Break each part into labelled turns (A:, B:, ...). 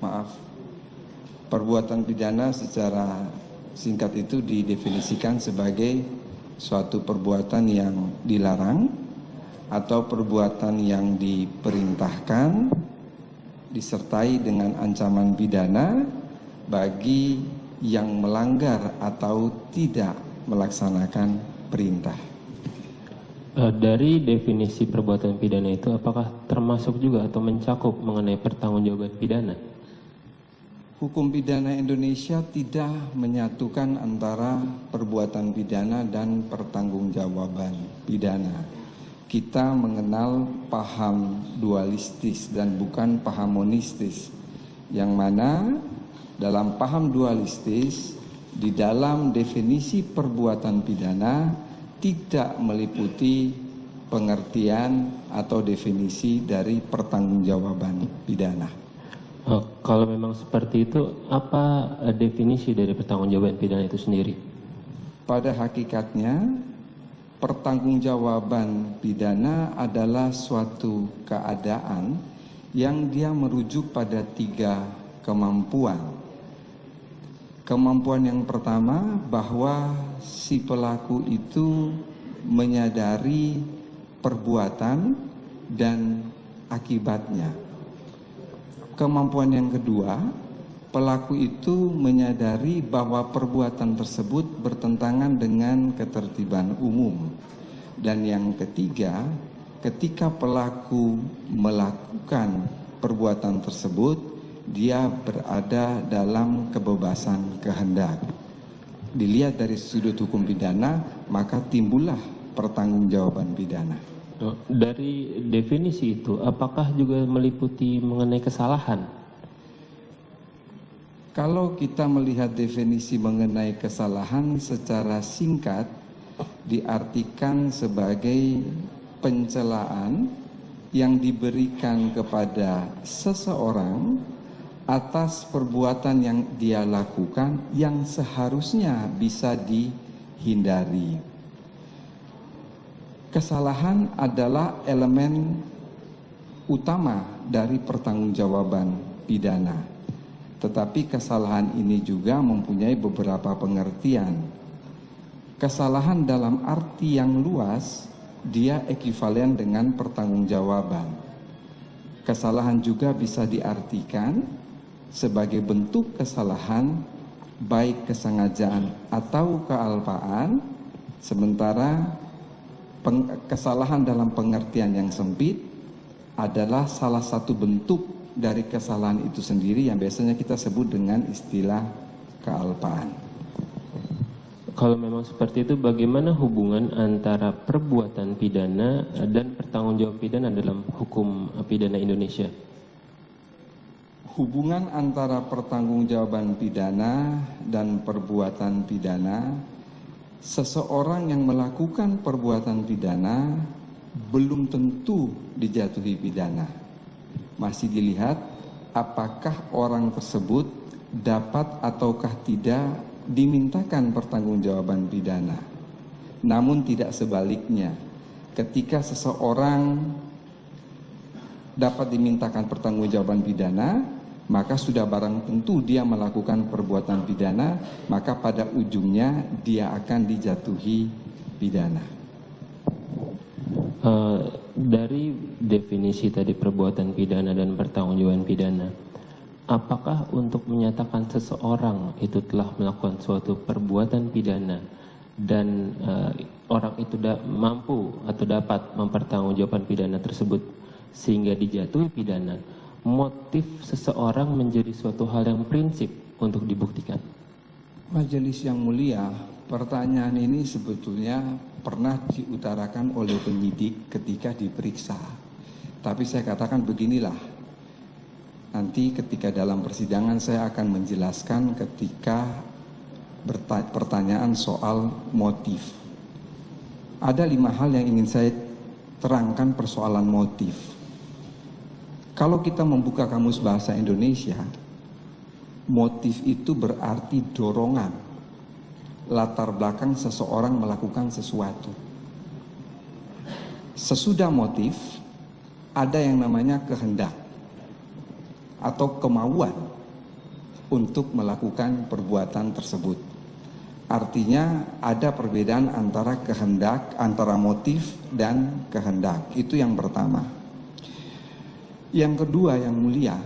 A: maaf, perbuatan pidana secara singkat itu didefinisikan sebagai suatu perbuatan yang dilarang atau perbuatan yang diperintahkan disertai dengan ancaman pidana bagi yang melanggar atau tidak melaksanakan perintah.
B: Dari definisi perbuatan pidana itu apakah termasuk juga atau mencakup mengenai pertanggungjawaban pidana?
A: Hukum pidana Indonesia tidak menyatukan antara perbuatan pidana dan pertanggungjawaban pidana. Kita mengenal paham dualistis dan bukan paham monistis, yang mana dalam paham dualistis di dalam definisi perbuatan pidana tidak meliputi pengertian atau definisi dari pertanggungjawaban pidana.
B: Kalau memang seperti itu, apa definisi dari pertanggungjawaban pidana itu sendiri?
A: Pada hakikatnya, pertanggungjawaban pidana adalah suatu keadaan yang dia merujuk pada 3 kemampuan. Kemampuan yang pertama, bahwa si pelaku itu menyadari perbuatan dan akibatnya. Kemampuan yang kedua, pelaku itu menyadari bahwa perbuatan tersebut bertentangan dengan ketertiban umum. Dan yang ketiga, ketika pelaku melakukan perbuatan tersebut, dia berada dalam kebebasan kehendak. Dilihat dari sudut hukum pidana, maka timbullah pertanggungjawaban pidana.
B: Dari definisi itu, apakah juga meliputi mengenai kesalahan?
A: Kalau kita melihat definisi mengenai kesalahan secara singkat, diartikan sebagai pencelaan yang diberikan kepada seseorang atas perbuatan yang dia lakukan yang seharusnya bisa dihindari. Kesalahan adalah elemen utama dari pertanggungjawaban pidana. Tetapi kesalahan ini juga mempunyai beberapa pengertian. Kesalahan dalam arti yang luas, dia ekivalen dengan pertanggungjawaban. Kesalahan juga bisa diartikan sebagai bentuk kesalahan, baik kesengajaan atau kealpaan, sementara kesalahan dalam pengertian yang sempit adalah salah satu bentuk dari kesalahan itu sendiri yang biasanya kita sebut dengan istilah kealpaan.
B: Kalau memang seperti itu, bagaimana hubungan antara perbuatan pidana dan pertanggungjawaban pidana dalam hukum pidana Indonesia?
A: Hubungan antara pertanggungjawaban pidana dan perbuatan pidana, seseorang yang melakukan perbuatan pidana belum tentu dijatuhi pidana. Masih dilihat apakah orang tersebut dapat ataukah tidak dimintakan pertanggungjawaban pidana. Namun tidak sebaliknya, ketika seseorang dapat dimintakan pertanggungjawaban pidana, maka sudah barang tentu dia melakukan perbuatan pidana, maka pada ujungnya dia akan dijatuhi pidana.
B: Dari definisi tadi perbuatan pidana dan pertanggungjawaban pidana, apakah untuk menyatakan seseorang itu telah melakukan suatu perbuatan pidana dan orang itu mampu atau dapat mempertanggungjawabkan pidana tersebut sehingga dijatuhi pidana, motif seseorang menjadi suatu hal yang prinsip untuk dibuktikan?
A: Majelis yang mulia, pertanyaan ini sebetulnya pernah diutarakan oleh penyidik ketika diperiksa. Tapi saya katakan beginilah, nanti ketika dalam persidangan saya akan menjelaskan ketika pertanyaan soal motif. Ada 5 hal yang ingin saya terangkan persoalan motif. Kalau kita membuka kamus bahasa Indonesia, motif itu berarti dorongan, latar belakang seseorang melakukan sesuatu. Sesudah motif, ada yang namanya kehendak. atau kemauan untuk melakukan perbuatan tersebut. Artinya ada perbedaan antara kehendak, antara motif dan kehendak. Itu yang pertama. Yang kedua yang mulia,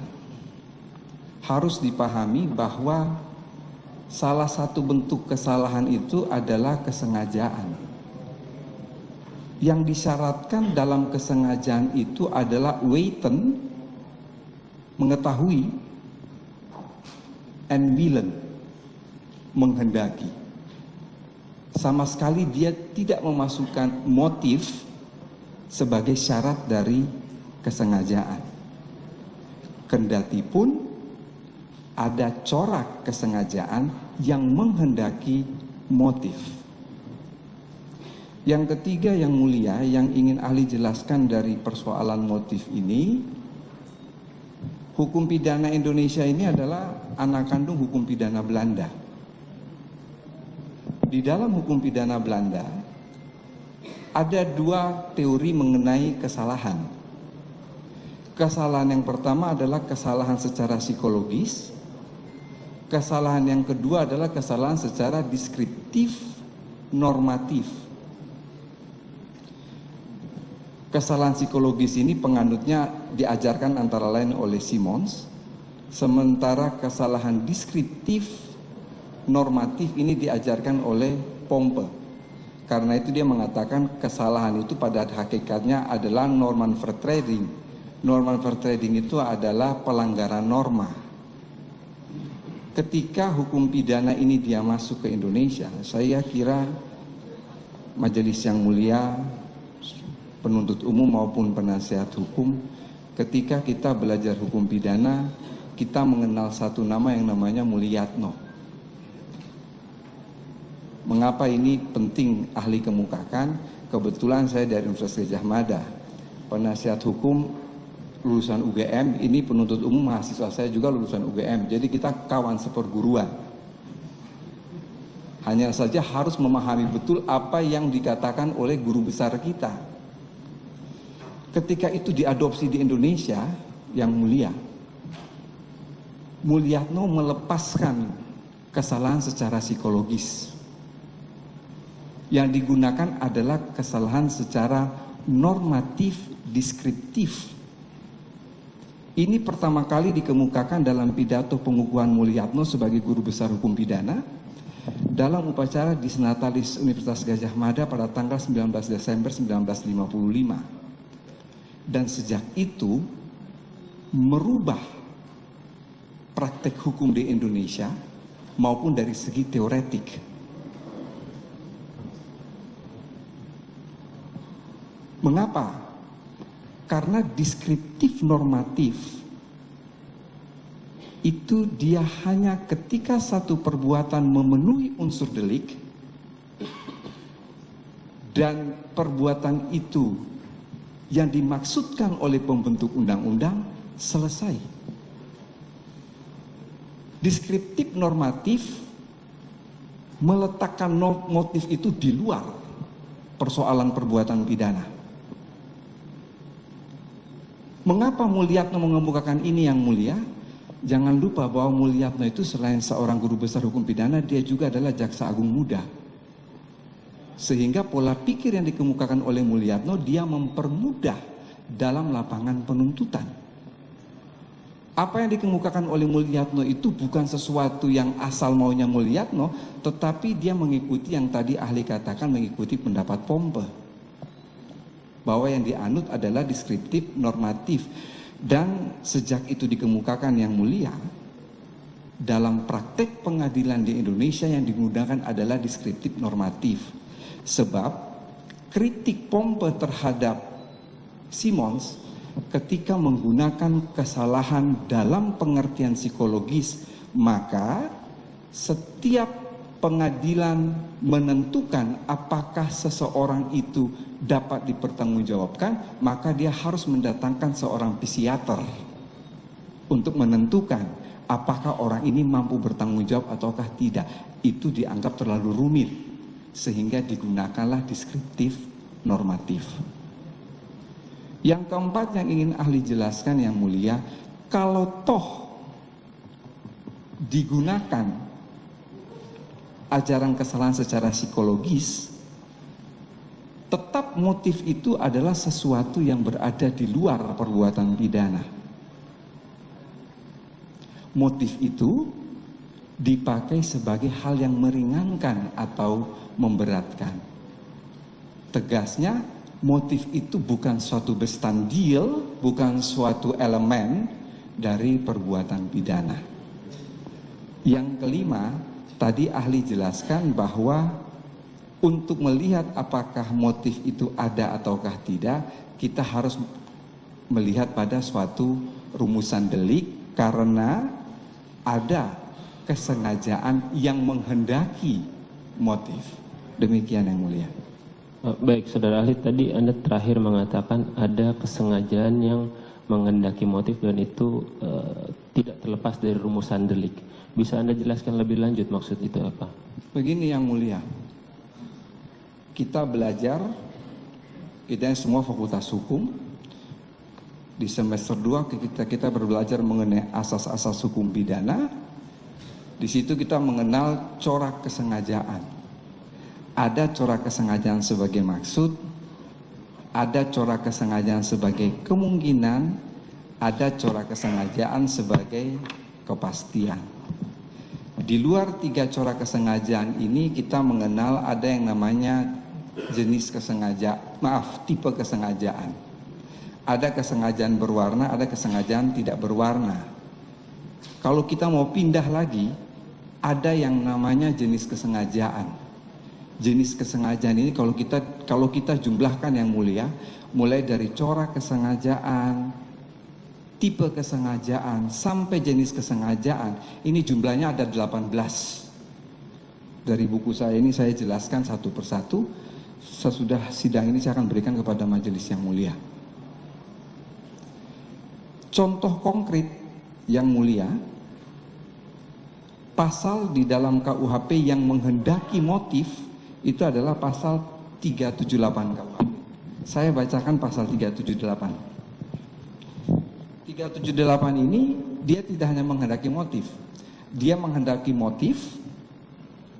A: harus dipahami bahwa salah satu bentuk kesalahan itu adalah kesengajaan. Yang disyaratkan dalam kesengajaan itu adalah weiten, mengetahui, and willen, menghendaki. Sama sekali dia tidak memasukkan motif sebagai syarat dari kesengajaan. Kendati pun ada corak kesengajaan yang menghendaki motif. Yang ketiga yang mulia, yang ingin ahli jelaskan dari persoalan motif ini, hukum pidana Indonesia ini adalah anak kandung hukum pidana Belanda. Di dalam hukum pidana Belanda ada dua teori mengenai kesalahan. Kesalahan yang pertama adalah kesalahan secara psikologis. Kesalahan yang kedua adalah kesalahan secara deskriptif normatif. Kesalahan psikologis ini penganutnya diajarkan antara lain oleh Simons, sementara kesalahan deskriptif normatif ini diajarkan oleh Pompe. Karena itu dia mengatakan kesalahan itu pada hakikatnya adalah normenvertreding. Normenvertreding itu adalah pelanggaran norma. Ketika hukum pidana ini dia masuk ke Indonesia, saya kira majelis yang mulia, penuntut umum maupun penasihat hukum, ketika kita belajar hukum pidana, kita mengenal satu nama yang namanya Mulyatno. Mengapa ini penting ahli kemukakan? Kebetulan saya dari Universitas Gadjah Mada, penasihat hukum lulusan UGM, ini penuntut umum mahasiswa saya juga lulusan UGM, jadi kita kawan seperguruan. Hanya saja harus memahami betul apa yang dikatakan oleh guru besar kita. Ketika itu diadopsi di Indonesia, yang mulia, Mulyatno melepaskan kesalahan secara psikologis. Yang digunakan adalah kesalahan secara normatif deskriptif. Ini pertama kali dikemukakan dalam pidato pengukuhan Mulyatno sebagai guru besar hukum pidana dalam upacara Disnatalis Universitas Gadjah Mada pada tanggal 19 Desember 1955. Dan sejak itu merubah praktek hukum di Indonesia maupun dari segi teoretik. Mengapa? Karena deskriptif normatif itu dia hanya ketika satu perbuatan memenuhi unsur delik dan perbuatan itu yang dimaksudkan oleh pembentuk undang-undang selesai. Deskriptif normatif meletakkan motif itu di luar persoalan perbuatan pidana. Mengapa Mulyatno mengemukakan ini yang mulia? Jangan lupa bahwa Mulyatno itu selain seorang guru besar hukum pidana, dia juga adalah jaksa agung muda. Sehingga pola pikir yang dikemukakan oleh Mulyatno, dia mempermudah dalam lapangan penuntutan. Apa yang dikemukakan oleh Mulyatno itu bukan sesuatu yang asal maunya Mulyatno, tetapi dia mengikuti yang tadi ahli katakan, mengikuti pendapat Pompe. Bahwa yang dianut adalah deskriptif normatif. Dan sejak itu dikemukakan yang mulia, dalam praktek pengadilan di Indonesia yang digunakan adalah deskriptif normatif. Sebab kritik Pompe terhadap Simons ketika menggunakan kesalahan dalam pengertian psikologis, maka setiap pengadilan menentukan apakah seseorang itu dapat dipertanggungjawabkan, maka dia harus mendatangkan seorang psikiater untuk menentukan apakah orang ini mampu bertanggung jawab ataukah tidak. Itu dianggap terlalu rumit, sehingga digunakanlah deskriptif normatif. Yang keempat yang ingin ahli jelaskan yang mulia, kalau toh digunakan ajaran kesalahan secara psikologis, tetap motif itu adalah sesuatu yang berada di luar perbuatan pidana. Motif itu dipakai sebagai hal yang meringankan atau memberatkan. Tegasnya, motif itu bukan suatu bestandil, bukan suatu elemen dari perbuatan pidana. Yang kelima, tadi ahli jelaskan bahwa untuk melihat apakah motif itu ada ataukah tidak, kita harus melihat pada suatu rumusan delik karena ada kesengajaan yang menghendaki motif. Demikian yang mulia.
B: Baik, saudara ahli, tadi Anda terakhir mengatakan ada kesengajaan yang menghendaki motif dan itu tidak terlepas dari rumusan delik. Bisa Anda jelaskan lebih lanjut maksud itu apa?
A: Begini yang mulia. Kita belajar, kita semua fakultas hukum, di semester 2 kita belajar mengenai asas-asas hukum pidana. Di situ kita mengenal corak kesengajaan. Ada corak kesengajaan sebagai maksud, ada corak kesengajaan sebagai kemungkinan, ada corak kesengajaan sebagai kepastian. Di luar 3 corak kesengajaan ini kita mengenal ada yang namanya jenis tipe kesengajaan. Ada kesengajaan berwarna, ada kesengajaan tidak berwarna. Kalau kita mau pindah lagi, ada yang namanya jenis kesengajaan. Jenis kesengajaan ini kalau kita jumlahkan yang mulia, mulai dari corak kesengajaan, tipe kesengajaan, sampai jenis kesengajaan, ini jumlahnya ada 18. Dari buku saya ini saya jelaskan satu persatu. Sesudah sidang ini saya akan berikan kepada majelis yang mulia. Contoh konkret yang mulia, pasal di dalam KUHP yang menghendaki motif itu adalah pasal 378 KUHP. Saya bacakan pasal 378. 378 ini dia tidak hanya menghendaki motif, dia menghendaki motif,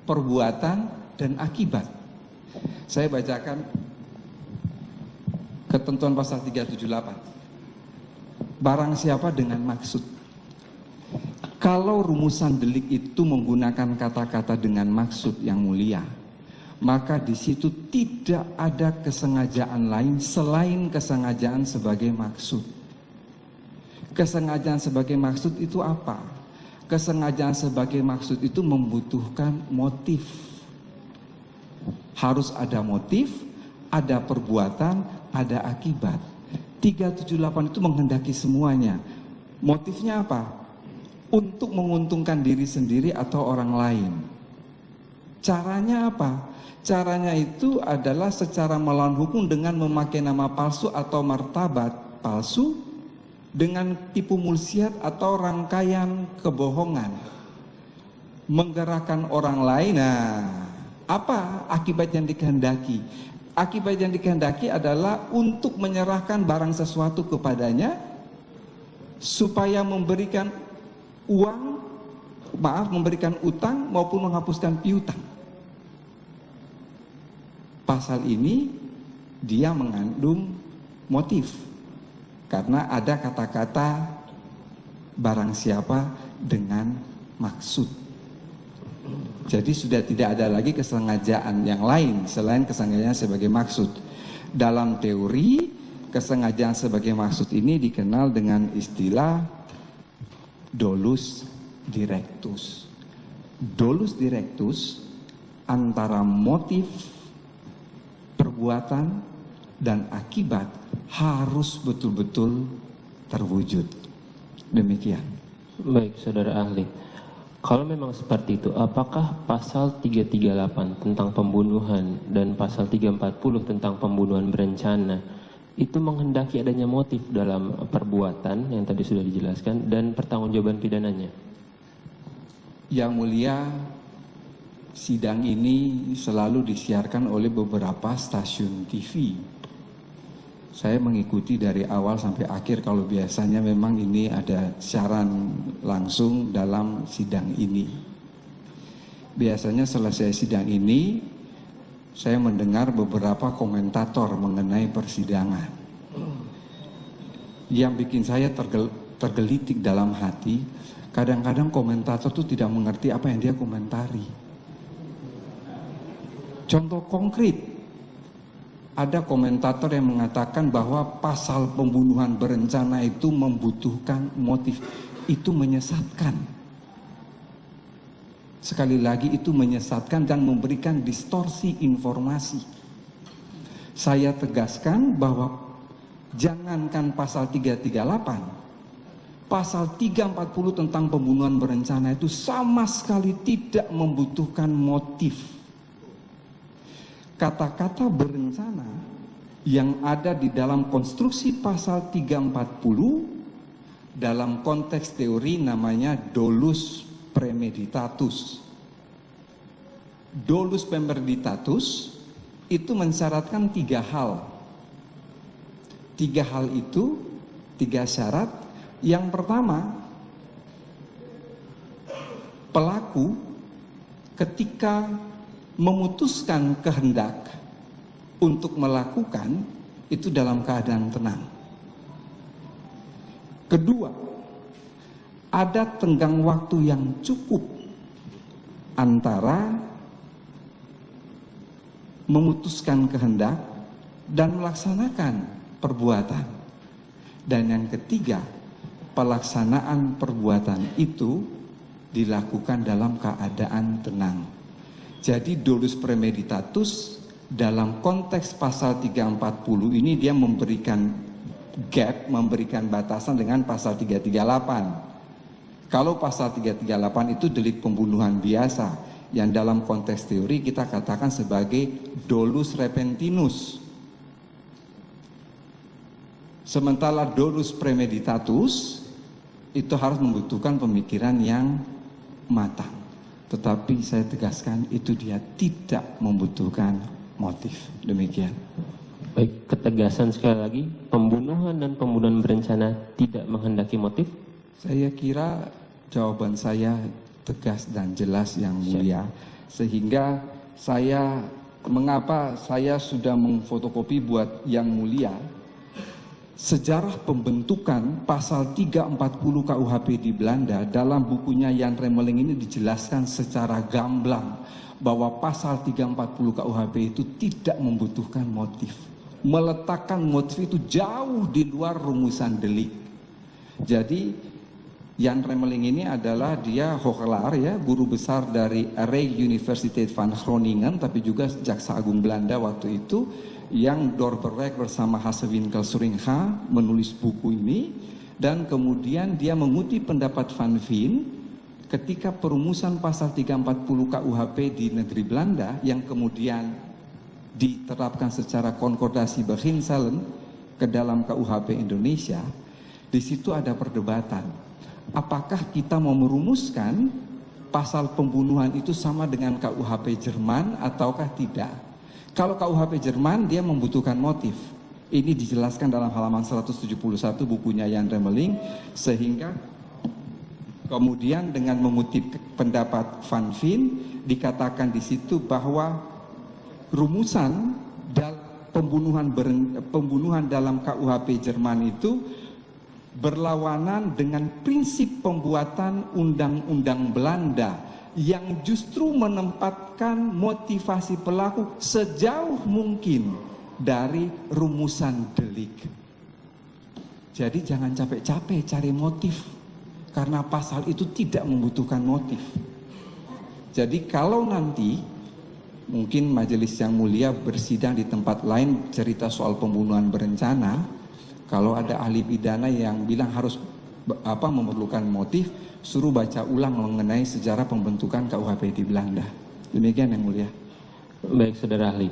A: perbuatan, dan akibat. Saya bacakan ketentuan pasal 378. Barang siapa dengan maksud. Kalau rumusan delik itu menggunakan kata-kata dengan maksud yang mulia, maka di situ tidak ada kesengajaan lain selain kesengajaan sebagai maksud. Kesengajaan sebagai maksud itu apa? Kesengajaan sebagai maksud itu membutuhkan motif. Harus ada motif, ada perbuatan, ada akibat. 378 itu menghendaki semuanya. Motifnya apa? Untuk menguntungkan diri sendiri atau orang lain. Caranya apa? Caranya itu adalah secara melawan hukum dengan memakai nama palsu atau martabat palsu, dengan tipu mulsiat atau rangkaian kebohongan. Menggerakkan orang lain. Nah, apa akibat yang dikehendaki? Akibat yang dikehendaki adalah untuk menyerahkan barang sesuatu kepadanya supaya memberikan memberikan utang maupun menghapuskan piutang. Pasal ini dia mengandung motif karena ada kata-kata barang siapa dengan maksud. Jadi sudah tidak ada lagi kesengajaan yang lain selain kesengajaan sebagai maksud. Dalam teori, kesengajaan sebagai maksud ini dikenal dengan istilah dolus directus. Dolus directus antara motif, perbuatan, dan akibat harus betul-betul terwujud. Demikian.
B: Baik, saudara ahli. Kalau memang seperti itu, apakah pasal 338 tentang pembunuhan dan pasal 340 tentang pembunuhan berencana itu menghendaki adanya motif dalam perbuatan yang tadi sudah dijelaskan dan pertanggungjawaban pidananya?
A: Yang mulia, sidang ini selalu disiarkan oleh beberapa stasiun TV. Saya mengikuti dari awal sampai akhir, kalau biasanya memang ini ada siaran langsung dalam sidang ini. Biasanya selesai sidang ini, saya mendengar beberapa komentator mengenai persidangan. Yang bikin saya tergelitik dalam hati, kadang-kadang komentator itu tidak mengerti apa yang dia komentari. Contoh konkret, ada komentator yang mengatakan bahwa pasal pembunuhan berencana itu membutuhkan motif. Itu menyesatkan. Sekali lagi, itu menyesatkan dan memberikan distorsi informasi. Saya tegaskan bahwa jangankan pasal 338, pasal 340 tentang pembunuhan berencana itu sama sekali tidak membutuhkan motif. Kata-kata berencana yang ada di dalam konstruksi pasal 340 dalam konteks teori namanya dolus premeditatus. Dolus premeditatus itu mensyaratkan 3 hal. 3 hal itu, 3 syarat. Yang pertama, pelaku ketika memutuskan kehendak untuk melakukan itu dalam keadaan tenang. Kedua, ada tenggang waktu yang cukup antara memutuskan kehendak dan melaksanakan perbuatan. Dan yang ketiga, pelaksanaan perbuatan itu dilakukan dalam keadaan tenang. Jadi dolus premeditatus dalam konteks pasal 340 ini dia memberikan gap, memberikan batasan dengan pasal 338. Kalau pasal 338 itu delik pembunuhan biasa, yang dalam konteks teori kita katakan sebagai dolus repentinus. Sementara dolus premeditatus itu harus membutuhkan pemikiran yang matang. Tetapi saya tegaskan itu dia tidak membutuhkan motif. Demikian.
B: Baik, ketegasan sekali lagi, pembunuhan dan pembunuhan berencana tidak menghendaki motif?
A: Saya kira jawaban saya tegas dan jelas yang mulia. Sehingga mengapa saya sudah memfotokopi buat yang mulia, sejarah pembentukan pasal 340 KUHP di Belanda dalam bukunya Jan Remeling ini dijelaskan secara gamblang bahwa pasal 340 KUHP itu tidak membutuhkan motif. Meletakkan motif itu jauh di luar rumusan delik. Jadi Jan Remeling ini adalah dia hoogleraar ya, guru besar dari Rijksuniversiteit van Groningen, tapi juga Jaksa Agung Belanda waktu itu, yang doorwerk bersama Hassewinkel Suringha menulis buku ini. Dan kemudian dia mengutip pendapat Van Veen ketika perumusan pasal 340 KUHP di negeri Belanda yang kemudian diterapkan secara konkordasi beginselen ke dalam KUHP Indonesia. Di situ ada perdebatan, apakah kita mau merumuskan pasal pembunuhan itu sama dengan KUHP Jerman ataukah tidak. Kalau KUHP Jerman dia membutuhkan motif. Ini dijelaskan dalam halaman 171 bukunya Jan Remeling, sehingga kemudian dengan mengutip pendapat Van Veen dikatakan di situ bahwa rumusan pembunuhan dalam KUHP Jerman itu berlawanan dengan prinsip pembuatan undang-undang Belanda yang justru menempatkan motivasi pelaku sejauh mungkin dari rumusan delik. Jadi jangan capek-capek cari motif, karena pasal itu tidak membutuhkan motif. Jadi kalau nanti mungkin majelis yang mulia bersidang di tempat lain cerita soal pembunuhan berencana, kalau ada ahli pidana yang bilang harus memerlukan motif, suruh baca ulang mengenai sejarah pembentukan KUHP di Belanda. Demikian yang mulia.
B: Baik, saudara ahli.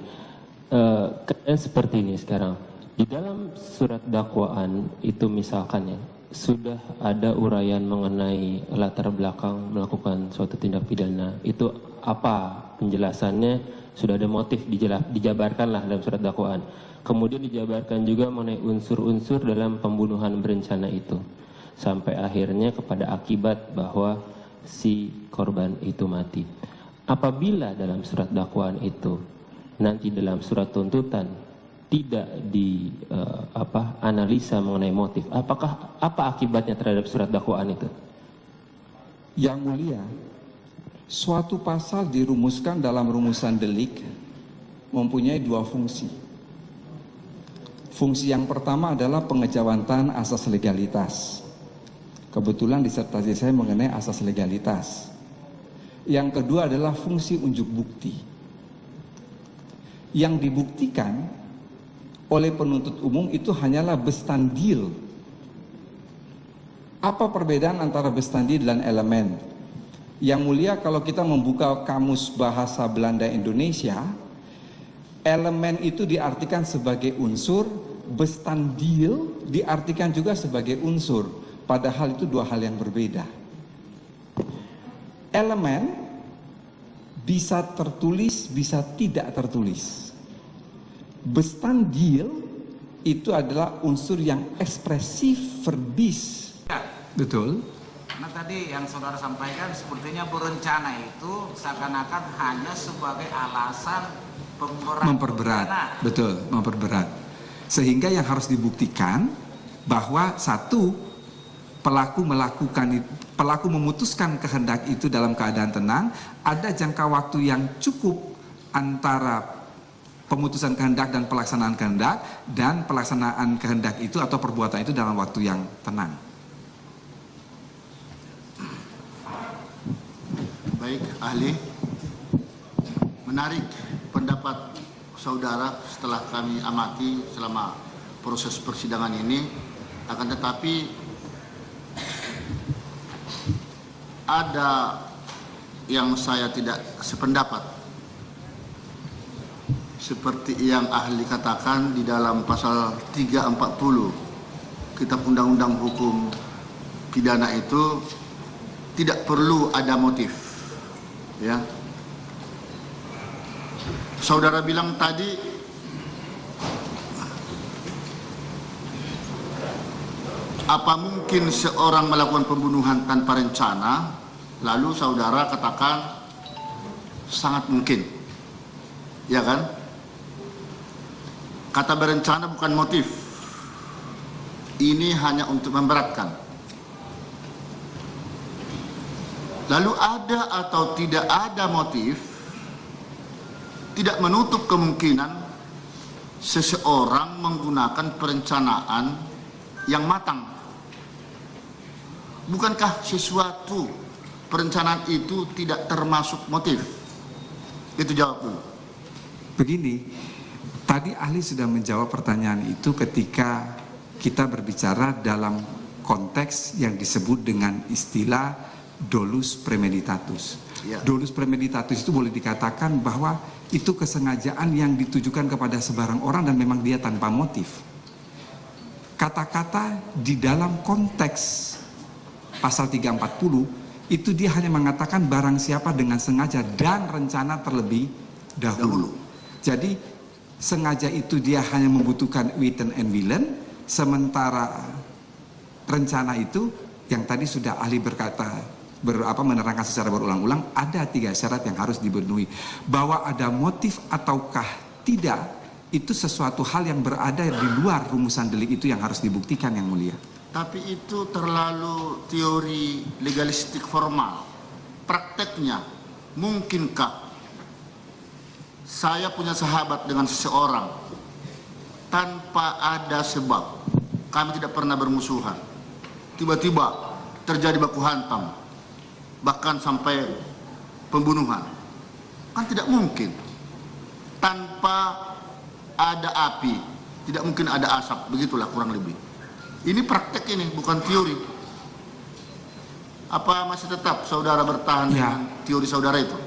B: Keadaan seperti ini sekarang. Di dalam surat dakwaan itu misalkan ya, sudah ada uraian mengenai latar belakang melakukan suatu tindak pidana. Itu apa penjelasannya? Sudah ada motif dijabarkanlah dalam surat dakwaan. Kemudian dijabarkan juga mengenai unsur-unsur dalam pembunuhan berencana itu. Sampai akhirnya kepada akibat bahwa si korban itu mati. Apabila dalam surat dakwaan itu nanti dalam surat tuntutan tidak analisa mengenai motif, apa akibatnya terhadap surat dakwaan itu?
A: Yang mulia, suatu pasal dirumuskan dalam rumusan delik mempunyai dua fungsi. Fungsi yang pertama adalah pengejawantahan asas legalitas. Kebetulan disertasi saya mengenai asas legalitas. Yang kedua adalah fungsi unjuk bukti. Yang dibuktikan oleh penuntut umum itu hanyalah bestandil. Apa perbedaan antara bestandil dan elemen? Yang mulia, kalau kita membuka kamus bahasa Belanda Indonesia, elemen itu diartikan sebagai unsur, bestandil diartikan juga sebagai unsur, padahal itu dua hal yang berbeda. Elemen bisa tertulis, bisa tidak tertulis. Bestandil itu adalah unsur yang ekspresif, verbis.
C: Ya.
A: Betul.
C: Karena tadi yang saudara sampaikan sepertinya berencana itu seakan-akan hanya sebagai alasan
A: memperberat. Betul, memperberat. Sehingga yang harus dibuktikan bahwa satu, pelaku memutuskan kehendak itu dalam keadaan tenang, ada jangka waktu yang cukup antara pemutusan kehendak dan pelaksanaan kehendak, dan pelaksanaan kehendak itu atau perbuatan itu dalam waktu yang tenang.
D: Baik, ahli. Menarik pendapat saudara setelah kami amati selama proses persidangan ini. Akan tetapi ada yang saya tidak sependapat. Seperti yang ahli katakan di dalam pasal 340 Kitab Undang-Undang Hukum Pidana itu tidak perlu ada motif, ya. Saudara bilang tadi apa mungkin seorang melakukan pembunuhan tanpa rencana? Lalu saudara katakan sangat mungkin, ya kan? Kata berencana bukan motif. Ini hanya untuk memberatkan. Lalu ada atau tidak ada motif tidak menutup kemungkinan seseorang menggunakan perencanaan yang matang. Bukankah sesuatu perencanaan itu tidak termasuk motif? Itu jawab dulu.
A: Begini, tadi ahli sudah menjawab pertanyaan itu ketika kita berbicara dalam konteks yang disebut dengan istilah dolus premeditatus.
D: Ya.
A: Dolus premeditatus itu boleh dikatakan bahwa itu kesengajaan yang ditujukan kepada sebarang orang dan memang dia tanpa motif. Kata-kata di dalam konteks pasal 340 itu dia hanya mengatakan barang siapa dengan sengaja dan rencana terlebih dahulu. Jadi sengaja itu dia hanya membutuhkan witten and willen, sementara rencana itu yang tadi sudah ahli berkata menerangkan secara berulang-ulang, ada 3 syarat yang harus dipenuhi. Bahwa ada motif ataukah tidak, itu sesuatu hal yang berada di luar rumusan delik itu yang harus dibuktikan, yang mulia.
D: Tapi itu terlalu teori legalistik formal. Prakteknya, mungkinkah saya punya sahabat dengan seseorang tanpa ada sebab, kami tidak pernah bermusuhan, tiba-tiba terjadi baku hantam, bahkan sampai pembunuhan? Kan tidak mungkin. Tanpa ada api tidak mungkin ada asap, begitulah kurang lebih. Ini praktek, ini bukan teori. Apa masih tetap saudara bertahan dengan teori saudara itu?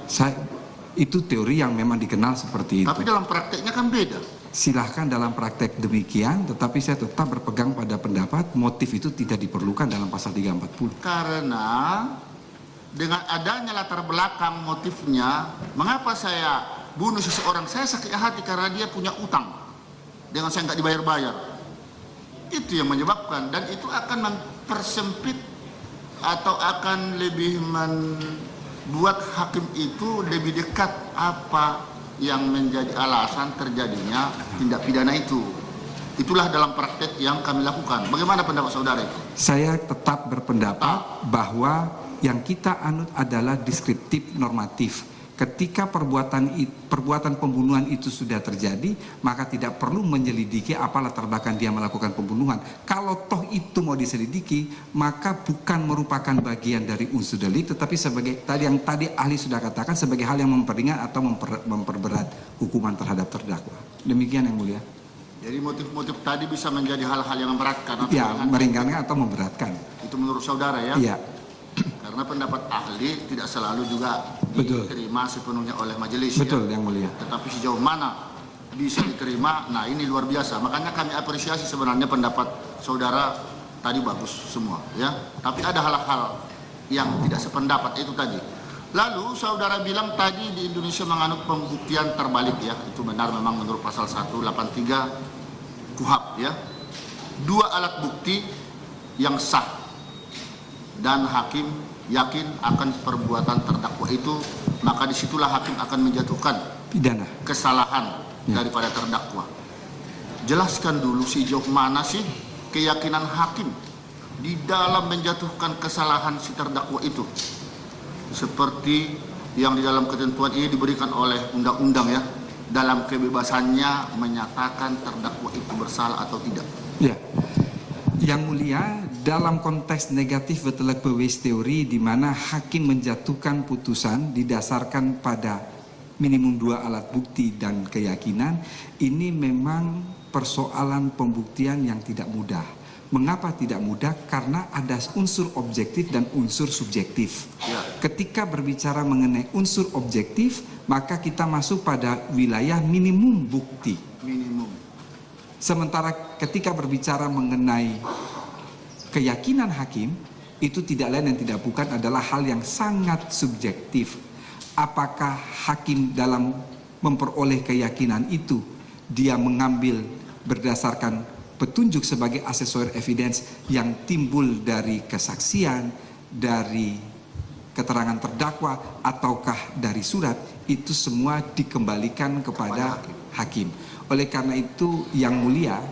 A: Itu teori yang memang dikenal seperti itu.
D: Tapi dalam prakteknya kan beda.
A: Silahkan dalam praktek demikian, tetapi saya tetap berpegang pada pendapat motif itu tidak diperlukan dalam pasal 340.
D: Karena dengan adanya latar belakang motifnya, mengapa saya bunuh seseorang? Saya sakit hati karena dia punya utang dengan saya nggak dibayar-bayar. Itu yang menyebabkan, dan itu akan mempersempit atau akan lebih membuat hakim itu lebih dekat apa yang menjadi alasan terjadinya tindak pidana itu. Itulah dalam praktek yang kami lakukan. Bagaimana pendapat saudara itu?
A: Saya tetap berpendapat bahwa yang kita anut adalah deskriptif normatif. Ketika perbuatan pembunuhan itu sudah terjadi, maka tidak perlu menyelidiki apa latar belakang dia melakukan pembunuhan. Kalau toh itu mau diselidiki, maka bukan merupakan bagian dari unsur delik, tetapi sebagai yang tadi ahli sudah katakan, sebagai hal yang memperingan atau memperberat hukuman terhadap terdakwa. Demikian yang mulia.
D: Jadi motif-motif tadi bisa menjadi hal-hal yang memberatkan atau
A: ya, meringankan atau memberatkan.
D: Itu menurut saudara ya?
A: Iya.
D: Karena pendapat ahli tidak selalu juga diterima sepenuhnya oleh majelis.
A: Betul,
D: ya?
A: Yang mulia.
D: Tetapi sejauh mana bisa diterima, nah ini luar biasa. Makanya kami apresiasi sebenarnya pendapat saudara tadi bagus semua, ya. Tapi ada hal-hal yang tidak sependapat itu tadi. Lalu saudara bilang tadi di Indonesia menganut pembuktian terbalik, ya. Itu benar memang menurut pasal 183 KUHP, ya. 2 alat bukti yang sah dan hakim yakin akan perbuatan terdakwa itu, maka disitulah hakim akan menjatuhkan
A: pidana
D: kesalahan daripada terdakwa. Jelaskan dulu sejauh mana sih keyakinan hakim di dalam menjatuhkan kesalahan si terdakwa itu, seperti yang di dalam ketentuan ini diberikan oleh undang-undang, ya, dalam kebebasannya menyatakan terdakwa itu bersalah atau tidak.
A: Ya. Yang mulia, dalam konteks negatif betelek bewis teori di mana hakim menjatuhkan putusan didasarkan pada minimum 2 alat bukti dan keyakinan, ini memang persoalan pembuktian yang tidak mudah. Mengapa tidak mudah? Karena ada unsur objektif dan unsur subjektif. Ketika berbicara mengenai unsur objektif, maka kita masuk pada wilayah minimum bukti.
D: Minimum.
A: Sementara ketika berbicara mengenai keyakinan hakim, itu tidak lain dan tidak bukan adalah hal yang sangat subjektif. Apakah hakim dalam memperoleh keyakinan itu, dia mengambil berdasarkan petunjuk sebagai accessory evidence yang timbul dari kesaksian, dari keterangan terdakwa, ataukah dari surat, itu semua dikembalikan kepada hakim. Oleh karena itu, yang mulia,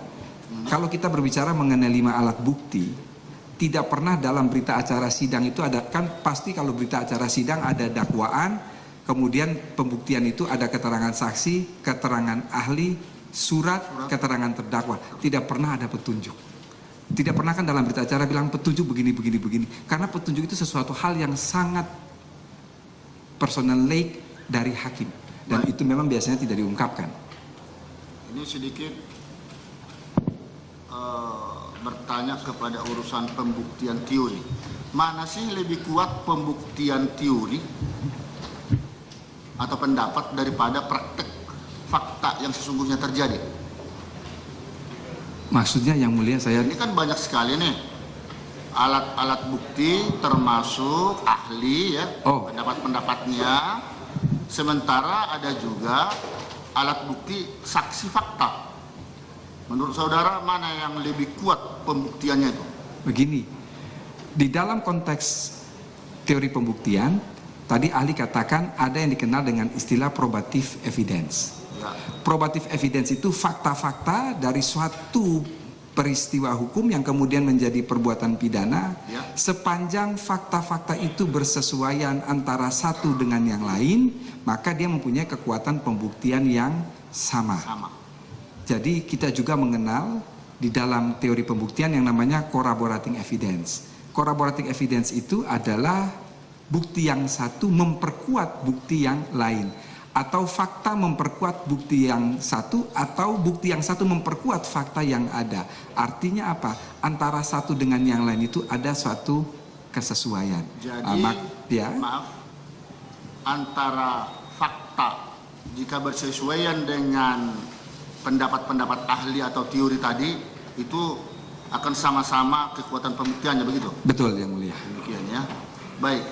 A: kalau kita berbicara mengenai 5 alat bukti, tidak pernah dalam berita acara sidang itu ada, kan pasti kalau berita acara sidang ada dakwaan, kemudian pembuktian itu ada keterangan saksi, keterangan ahli, surat, keterangan terdakwa. Tidak pernah ada petunjuk. Tidak pernah kan dalam berita acara bilang petunjuk begini. Karena petunjuk itu sesuatu hal yang sangat personal like dari hakim. Dan itu memang biasanya tidak diungkapkan.
D: Ini sedikit bertanya kepada urusan pembuktian teori. Mana sih lebih kuat pembuktian teori atau pendapat daripada praktek fakta yang sesungguhnya terjadi?
A: Maksudnya yang mulia saya...
D: Ini kan banyak sekali nih alat-alat bukti termasuk ahli, ya, pendapat-pendapatnya. Sementara ada juga alat bukti saksi fakta. Menurut saudara mana yang lebih kuat pembuktiannya itu?
A: Begini, di dalam konteks teori pembuktian, tadi ahli katakan ada yang dikenal dengan istilah probative evidence.
D: Ya.
A: Probative evidence itu fakta-fakta dari suatu peristiwa hukum yang kemudian menjadi perbuatan pidana,
D: ya,
A: sepanjang fakta-fakta itu bersesuaian antara satu dengan yang lain, maka dia mempunyai kekuatan pembuktian yang sama. Jadi kita juga mengenal di dalam teori pembuktian yang namanya corroborating evidence. Corroborating evidence itu adalah bukti yang satu memperkuat bukti yang lain, atau fakta memperkuat bukti yang satu, atau bukti yang satu memperkuat fakta yang ada. Artinya apa? Antara satu dengan yang lain itu ada suatu kesesuaian.
D: Jadi, maaf, antara fakta jika bersesuaian dengan pendapat-pendapat ahli atau teori tadi itu akan sama-sama kekuatan pembuktiannya, begitu?
A: Betul, Yang Mulia.
D: Demikian ya. Baik.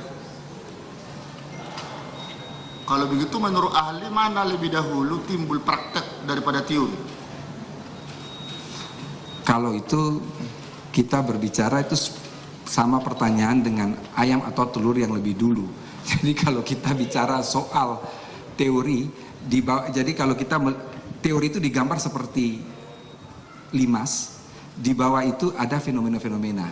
D: Kalau begitu menurut ahli mana lebih dahulu timbul praktek daripada teori?
A: Kalau itu kita berbicara itu sama pertanyaan dengan ayam atau telur yang lebih dulu. Jadi kalau kita bicara soal teori, jadi kalau kita teori itu digambar seperti limas, di bawah itu ada fenomena-fenomena.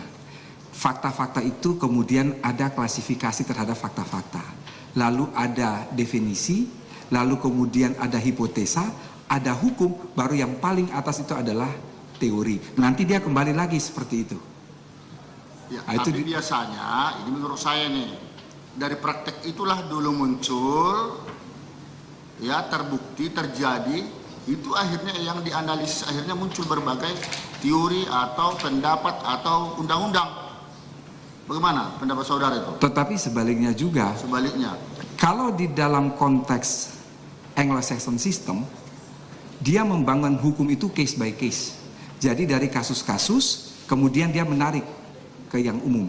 A: Fakta-fakta itu kemudian ada klasifikasi terhadap fakta-fakta. Lalu ada definisi, lalu kemudian ada hipotesa, ada hukum, baru yang paling atas itu adalah teori. Nanti dia kembali lagi seperti itu.
D: Ya,
A: Itu
D: tapi biasanya, ini menurut saya nih, dari praktek itulah dulu muncul, ya terbukti, terjadi, itu akhirnya yang dianalisis, akhirnya muncul berbagai teori atau pendapat atau undang-undang. Bagaimana pendapat saudara itu?
A: Tetapi sebaliknya juga,
D: Sebaliknya.
A: kalau di dalam konteks Anglo-Saxon system, dia membangun hukum itu case by case. Jadi dari kasus-kasus, kemudian dia menarik ke yang umum.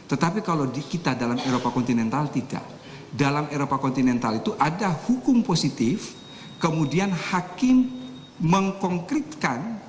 A: Tetapi kalau di kita dalam Eropa kontinental tidak. Dalam Eropa kontinental itu ada hukum positif, kemudian hakim mengkonkretkan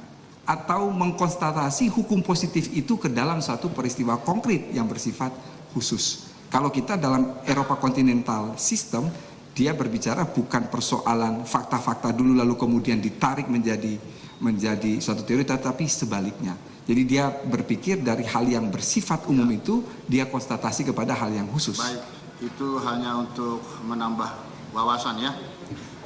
A: atau mengkonstatasi hukum positif itu ke dalam satu peristiwa konkret yang bersifat khusus. Kalau kita dalam Eropa kontinental sistem, dia berbicara bukan persoalan fakta-fakta dulu lalu kemudian ditarik menjadi suatu teori, tetapi sebaliknya. Jadi dia berpikir dari hal yang bersifat umum itu, dia konstatasi kepada hal yang khusus.
D: Baik, itu hanya untuk menambah wawasan ya.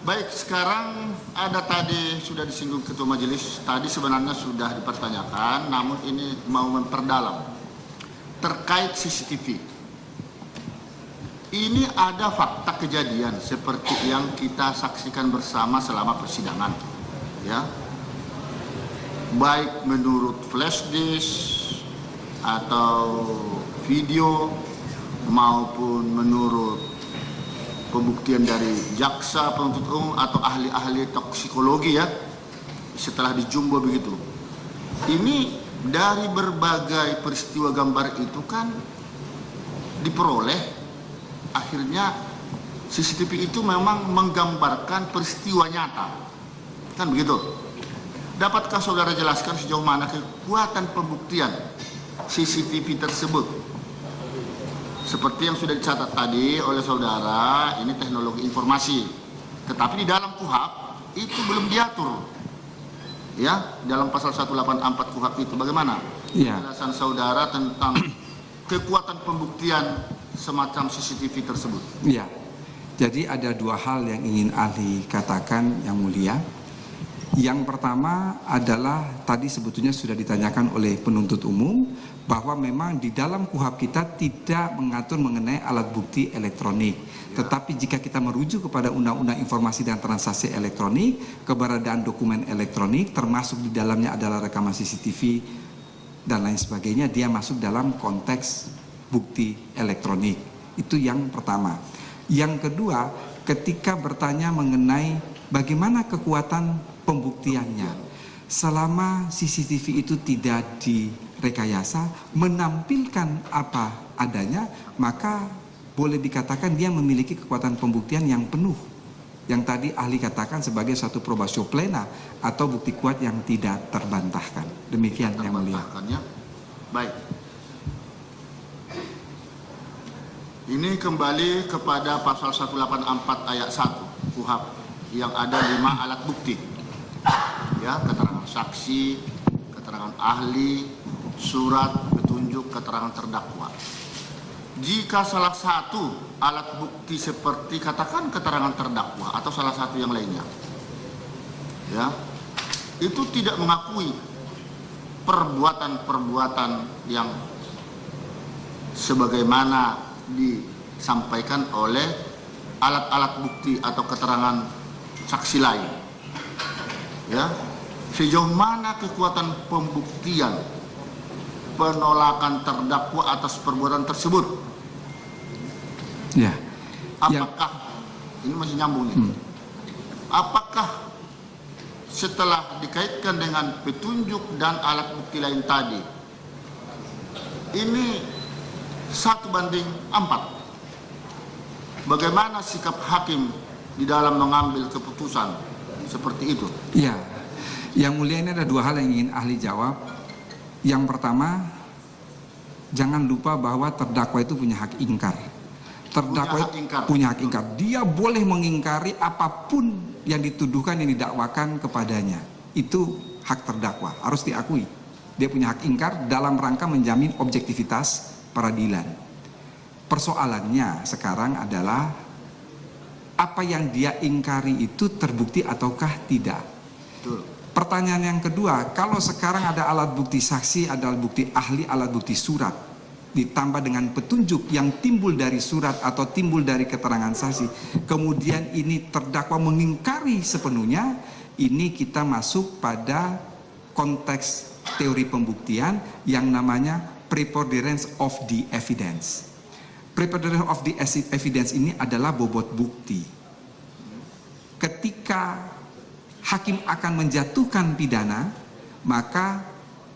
D: Baik, sekarang ada tadi sudah disinggung Ketua Majelis, tadi sebenarnya sudah dipertanyakan, namun ini mau memperdalam terkait CCTV. Ini ada fakta kejadian seperti yang kita saksikan bersama selama persidangan, ya. Baik menurut flash disk atau video maupun menurut pembuktian dari jaksa penuntut umum atau ahli-ahli toksikologi ya, setelah dijumbo begitu. Ini dari berbagai peristiwa gambar itu kan diperoleh, akhirnya CCTV itu memang menggambarkan peristiwa nyata, kan begitu. Dapatkah saudara jelaskan sejauh mana kekuatan pembuktian CCTV tersebut? Seperti yang sudah dicatat tadi oleh saudara, ini teknologi informasi. Tetapi di dalam KUHP itu belum diatur. Ya, dalam pasal 184 KUHP itu bagaimana?
A: Iya.
D: Penjelasan saudara tentang kekuatan pembuktian semacam CCTV tersebut.
A: Iya. Jadi ada dua hal yang ingin ahli katakan, Yang Mulia. Yang pertama adalah tadi sebetulnya sudah ditanyakan oleh penuntut umum bahwa memang di dalam KUHP kita tidak mengatur mengenai alat bukti elektronik. Tetapi jika kita merujuk kepada Undang-Undang Informasi dan Transaksi Elektronik, keberadaan dokumen elektronik termasuk di dalamnya adalah rekaman CCTV dan lain sebagainya, dia masuk dalam konteks bukti elektronik. Itu yang pertama. Yang kedua, ketika bertanya mengenai bagaimana kekuatan pembuktiannya, selama CCTV itu tidak direkayasa, menampilkan apa adanya, maka boleh dikatakan dia memiliki kekuatan pembuktian yang penuh, yang tadi ahli katakan sebagai suatu probatio plena atau bukti kuat yang tidak terbantahkan. Demikian Yang Mulia.
D: Baik. Ini kembali kepada pasal 184 ayat 1 KUHP yang ada 5 alat bukti. Ya, keterangan saksi, keterangan ahli, surat petunjuk, keterangan terdakwa. Jika salah satu alat bukti seperti katakan keterangan terdakwa atau salah satu yang lainnya, ya, itu tidak mengakui perbuatan-perbuatan yang sebagaimana disampaikan oleh alat-alat bukti atau keterangan saksi lain, ya, sejauh mana kekuatan pembuktian penolakan terdakwa atas perbuatan tersebut?
A: Ya.
D: Apakah ini masih nyambung nih? Apakah setelah dikaitkan dengan petunjuk dan alat bukti lain tadi, ini 1:4. Bagaimana sikap hakim di dalam mengambil keputusan seperti itu?
A: Ya, yang mulia, ini ada dua hal yang ingin ahli jawab. Yang pertama, jangan lupa bahwa terdakwa itu punya hak ingkar. Terdakwa punya hak ingkar. Dia boleh mengingkari apapun yang dituduhkan, yang didakwakan kepadanya. Itu hak terdakwa, harus diakui. Dia punya hak ingkar dalam rangka menjamin objektivitas peradilan. Persoalannya sekarang adalah apa yang dia ingkari itu terbukti ataukah tidak. Pertanyaan yang kedua, kalau sekarang ada alat bukti saksi, ada alat bukti ahli, alat bukti surat, ditambah dengan petunjuk yang timbul dari surat atau timbul dari keterangan saksi, kemudian ini terdakwa mengingkari sepenuhnya, ini kita masuk pada konteks teori pembuktian yang namanya preponderance of the evidence. Preponderance of the evidence ini adalah bobot bukti. Ketika hakim akan menjatuhkan pidana, maka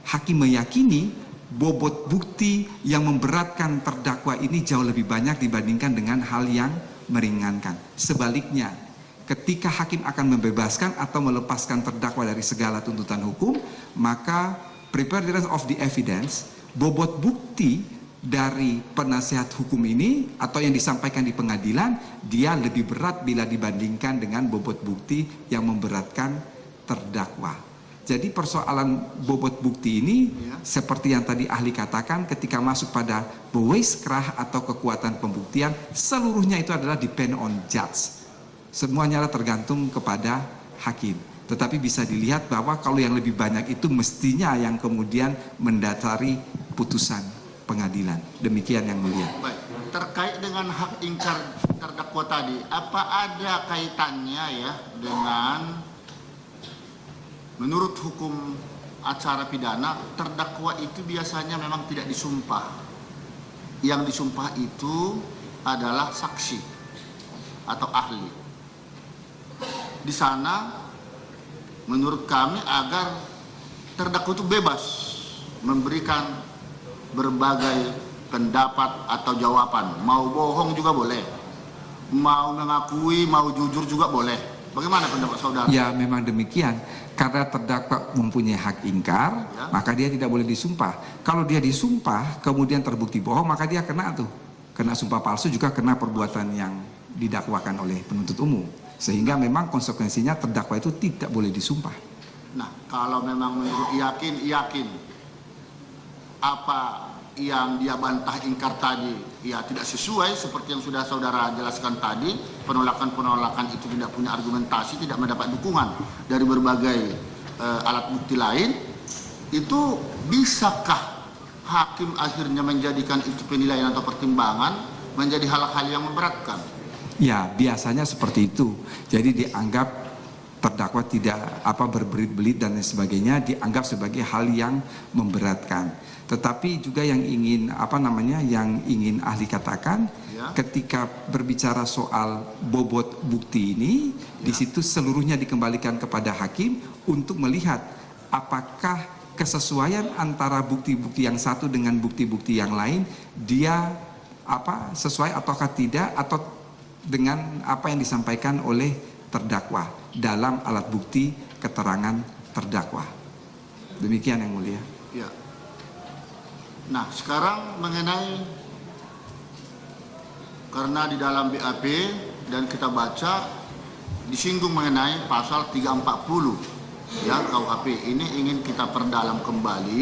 A: hakim meyakini bobot bukti yang memberatkan terdakwa ini jauh lebih banyak dibandingkan dengan hal yang meringankan. Sebaliknya, ketika hakim akan membebaskan atau melepaskan terdakwa dari segala tuntutan hukum, maka preponderance of the evidence, bobot bukti dari penasihat hukum ini atau yang disampaikan di pengadilan, dia lebih berat bila dibandingkan dengan bobot bukti yang memberatkan terdakwa. Jadi persoalan bobot bukti ini seperti yang tadi ahli katakan, ketika masuk pada bewijskracht atau kekuatan pembuktian, seluruhnya itu adalah depend on judge. Semuanya tergantung kepada hakim. Tetapi bisa dilihat bahwa kalau yang lebih banyak itu mestinya yang kemudian mendasari putusan pengadilan. Demikian yang mulia.
D: Baik. Terkait dengan hak ingkar terdakwa tadi, apa ada kaitannya ya dengan menurut hukum acara pidana, terdakwa itu biasanya memang tidak disumpah. Yang disumpah itu adalah saksi atau ahli. Di sana menurut kami agar terdakwa itu bebas memberikan berbagai pendapat atau jawaban. Mau bohong juga boleh, mau mengakui, mau jujur juga boleh. Bagaimana pendapat saudara?
A: Ya, memang demikian. Karena terdakwa mempunyai hak ingkar, ya, maka dia tidak boleh disumpah. Kalau dia disumpah kemudian terbukti bohong, maka dia kena sumpah palsu, juga kena perbuatan yang didakwakan oleh penuntut umum. Sehingga memang konsekuensinya terdakwa itu tidak boleh disumpah.
D: Nah, kalau memang menurut yakin apa yang dia bantah ingkar tadi ya tidak sesuai seperti yang sudah saudara jelaskan tadi, penolakan itu tidak punya argumentasi, tidak mendapat dukungan dari berbagai alat bukti lain, itu bisakah hakim akhirnya menjadikan itu penilaian atau pertimbangan menjadi hal-hal yang memberatkan?
A: Ya, biasanya seperti itu. Jadi dianggap terdakwa tidak berbelit-belit dan sebagainya, dianggap sebagai hal yang memberatkan. Tetapi juga yang ingin ahli katakan, ya, ketika berbicara soal bobot bukti ini, ya, di situ seluruhnya dikembalikan kepada hakim untuk melihat apakah kesesuaian antara bukti-bukti yang satu dengan bukti-bukti yang lain, dia sesuai ataukah tidak, atau dengan apa yang disampaikan oleh terdakwa dalam alat bukti keterangan terdakwa. Demikian yang mulia.
D: Ya. Nah, sekarang mengenai, karena di dalam BAP dan kita baca disinggung mengenai pasal 340 ya KUHP, ini ingin kita perdalam kembali.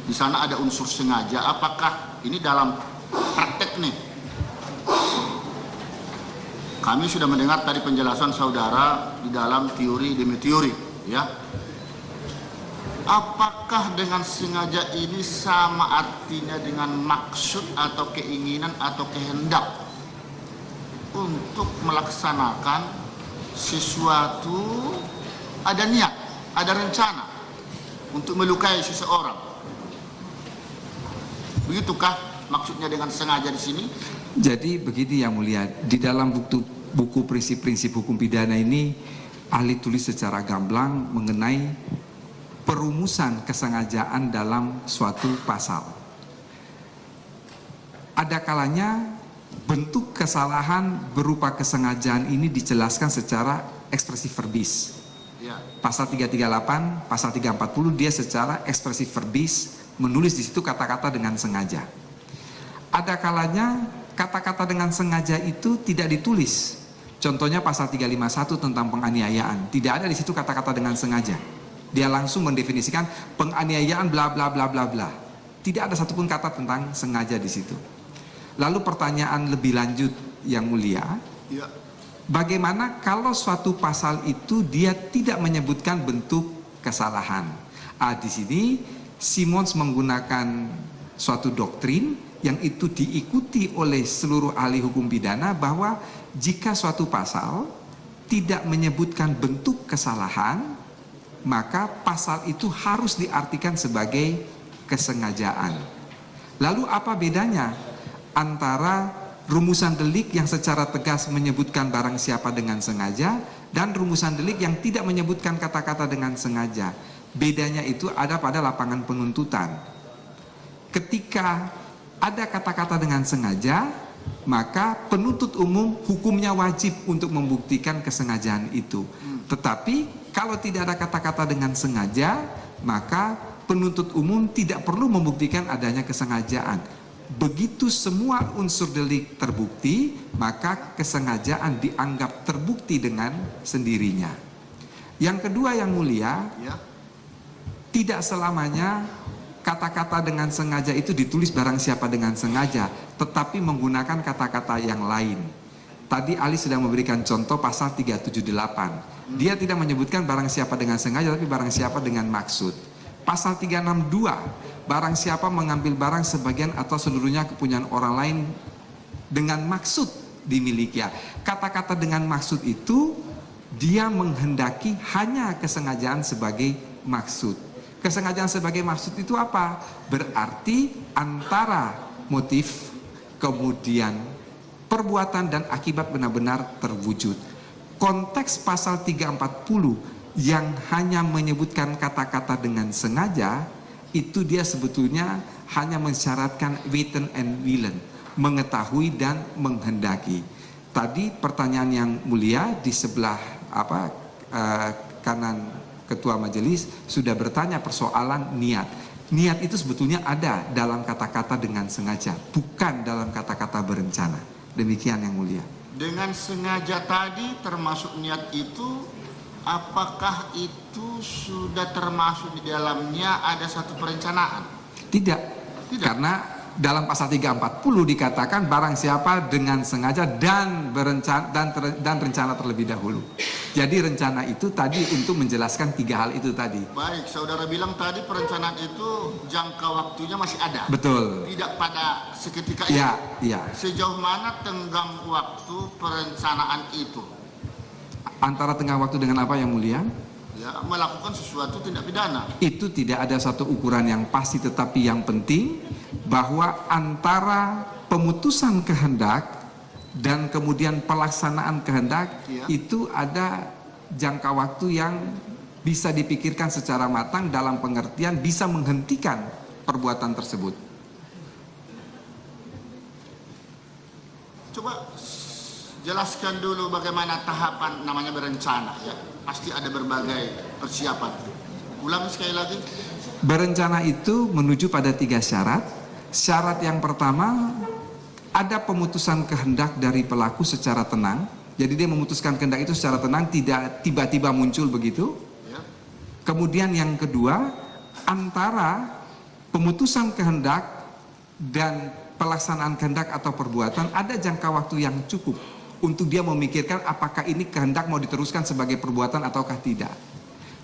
D: Di sana ada unsur sengaja, apakah ini dalam praktek nih? Kami sudah mendengar tadi penjelasan saudara di dalam teori demi teori ya. Apakah dengan sengaja ini sama artinya dengan maksud atau keinginan atau kehendak untuk melaksanakan sesuatu, ada niat, ada rencana untuk melukai seseorang? Begitukah maksudnya dengan sengaja di sini?
A: Jadi begini yang mulia, di dalam buku prinsip-prinsip hukum pidana ini ahli tulis secara gamblang mengenai perumusan kesengajaan dalam suatu pasal. Ada kalanya bentuk kesalahan berupa kesengajaan ini dijelaskan secara ekspresif verbis.
D: Ya.
A: Pasal 338, pasal 340 dia secara ekspresif verbis menulis di situ kata-kata dengan sengaja. Ada kalanya kata-kata dengan sengaja itu tidak ditulis. Contohnya pasal 351 tentang penganiayaan, tidak ada di situ kata-kata dengan sengaja. Dia langsung mendefinisikan penganiayaan bla bla bla bla bla. Tidak ada satupun kata tentang sengaja di situ. Lalu pertanyaan lebih lanjut yang mulia,
D: Ya.
A: bagaimana kalau suatu pasal itu dia tidak menyebutkan bentuk kesalahan? Di sini Simons menggunakan suatu doktrin yang itu diikuti oleh seluruh ahli hukum pidana bahwa jika suatu pasal tidak menyebutkan bentuk kesalahan, maka pasal itu harus diartikan sebagai kesengajaan. Lalu apa bedanya antara rumusan delik yang secara tegas menyebutkan barang siapa dengan sengaja dan rumusan delik yang tidak menyebutkan kata-kata dengan sengaja? Bedanya itu ada pada lapangan penuntutan. Ketika ada kata-kata dengan sengaja, maka penuntut umum hukumnya wajib untuk membuktikan kesengajaan itu. Tetapi kalau tidak ada kata-kata dengan sengaja, maka penuntut umum tidak perlu membuktikan adanya kesengajaan. Begitu semua unsur delik terbukti, maka kesengajaan dianggap terbukti dengan sendirinya. Yang kedua yang mulia,
D: Ya.
A: tidak selamanya kata-kata dengan sengaja itu ditulis barang siapa dengan sengaja, tetapi menggunakan kata-kata yang lain. Tadi Ali sudah memberikan contoh pasal 378. Dia tidak menyebutkan barang siapa dengan sengaja, tapi barang siapa dengan maksud. Pasal 362, barang siapa mengambil barang sebagian atau seluruhnya kepunyaan orang lain dengan maksud dimiliki. Kata-kata dengan maksud itu dia menghendaki hanya kesengajaan sebagai maksud. Kesengajaan sebagai maksud itu apa? Berarti antara motif, kemudian perbuatan dan akibat benar-benar terwujud. Konteks pasal 340 yang hanya menyebutkan kata-kata dengan sengaja, itu dia sebetulnya hanya mensyaratkan weten and willen, mengetahui dan menghendaki. Tadi pertanyaan yang mulia di sebelah kanan ketua majelis sudah bertanya persoalan niat. Niat itu sebetulnya ada dalam kata-kata dengan sengaja, bukan dalam kata-kata berencana. Demikian yang mulia.
D: Dengan sengaja tadi termasuk niat itu, apakah itu sudah termasuk di dalamnya ada satu perencanaan?
A: Tidak. Karena dalam pasal 340 dikatakan barang siapa dengan sengaja dan berencana dan rencana terlebih dahulu. Jadi rencana itu tadi untuk menjelaskan tiga hal itu tadi.
D: Baik, saudara bilang tadi perencanaan itu jangka waktunya masih ada.
A: Betul.
D: Tidak pada seketika itu.
A: Iya.
D: Sejauh mana tenggang waktu perencanaan itu?
A: Antara tengah waktu dengan apa yang mulia?
D: Ya, melakukan sesuatu tindak pidana.
A: Itu tidak ada satu ukuran yang pasti, tetapi yang penting bahwa antara pemutusan kehendak dan kemudian pelaksanaan kehendak itu ada jangka waktu yang bisa dipikirkan secara matang dalam pengertian bisa menghentikan perbuatan tersebut.
D: Coba jelaskan dulu bagaimana tahapan namanya berencana ya. Pasti ada berbagai persiapan. Ulang sekali lagi.
A: Berencana itu menuju pada 3 syarat. Syarat yang pertama, ada pemutusan kehendak dari pelaku secara tenang. Jadi dia memutuskan kehendak itu secara tenang, tidak tiba-tiba muncul begitu.
D: Ya.
A: Kemudian yang kedua, antara pemutusan kehendak dan pelaksanaan kehendak atau perbuatan ada jangka waktu yang cukup untuk dia memikirkan apakah ini kehendak mau diteruskan sebagai perbuatan ataukah tidak.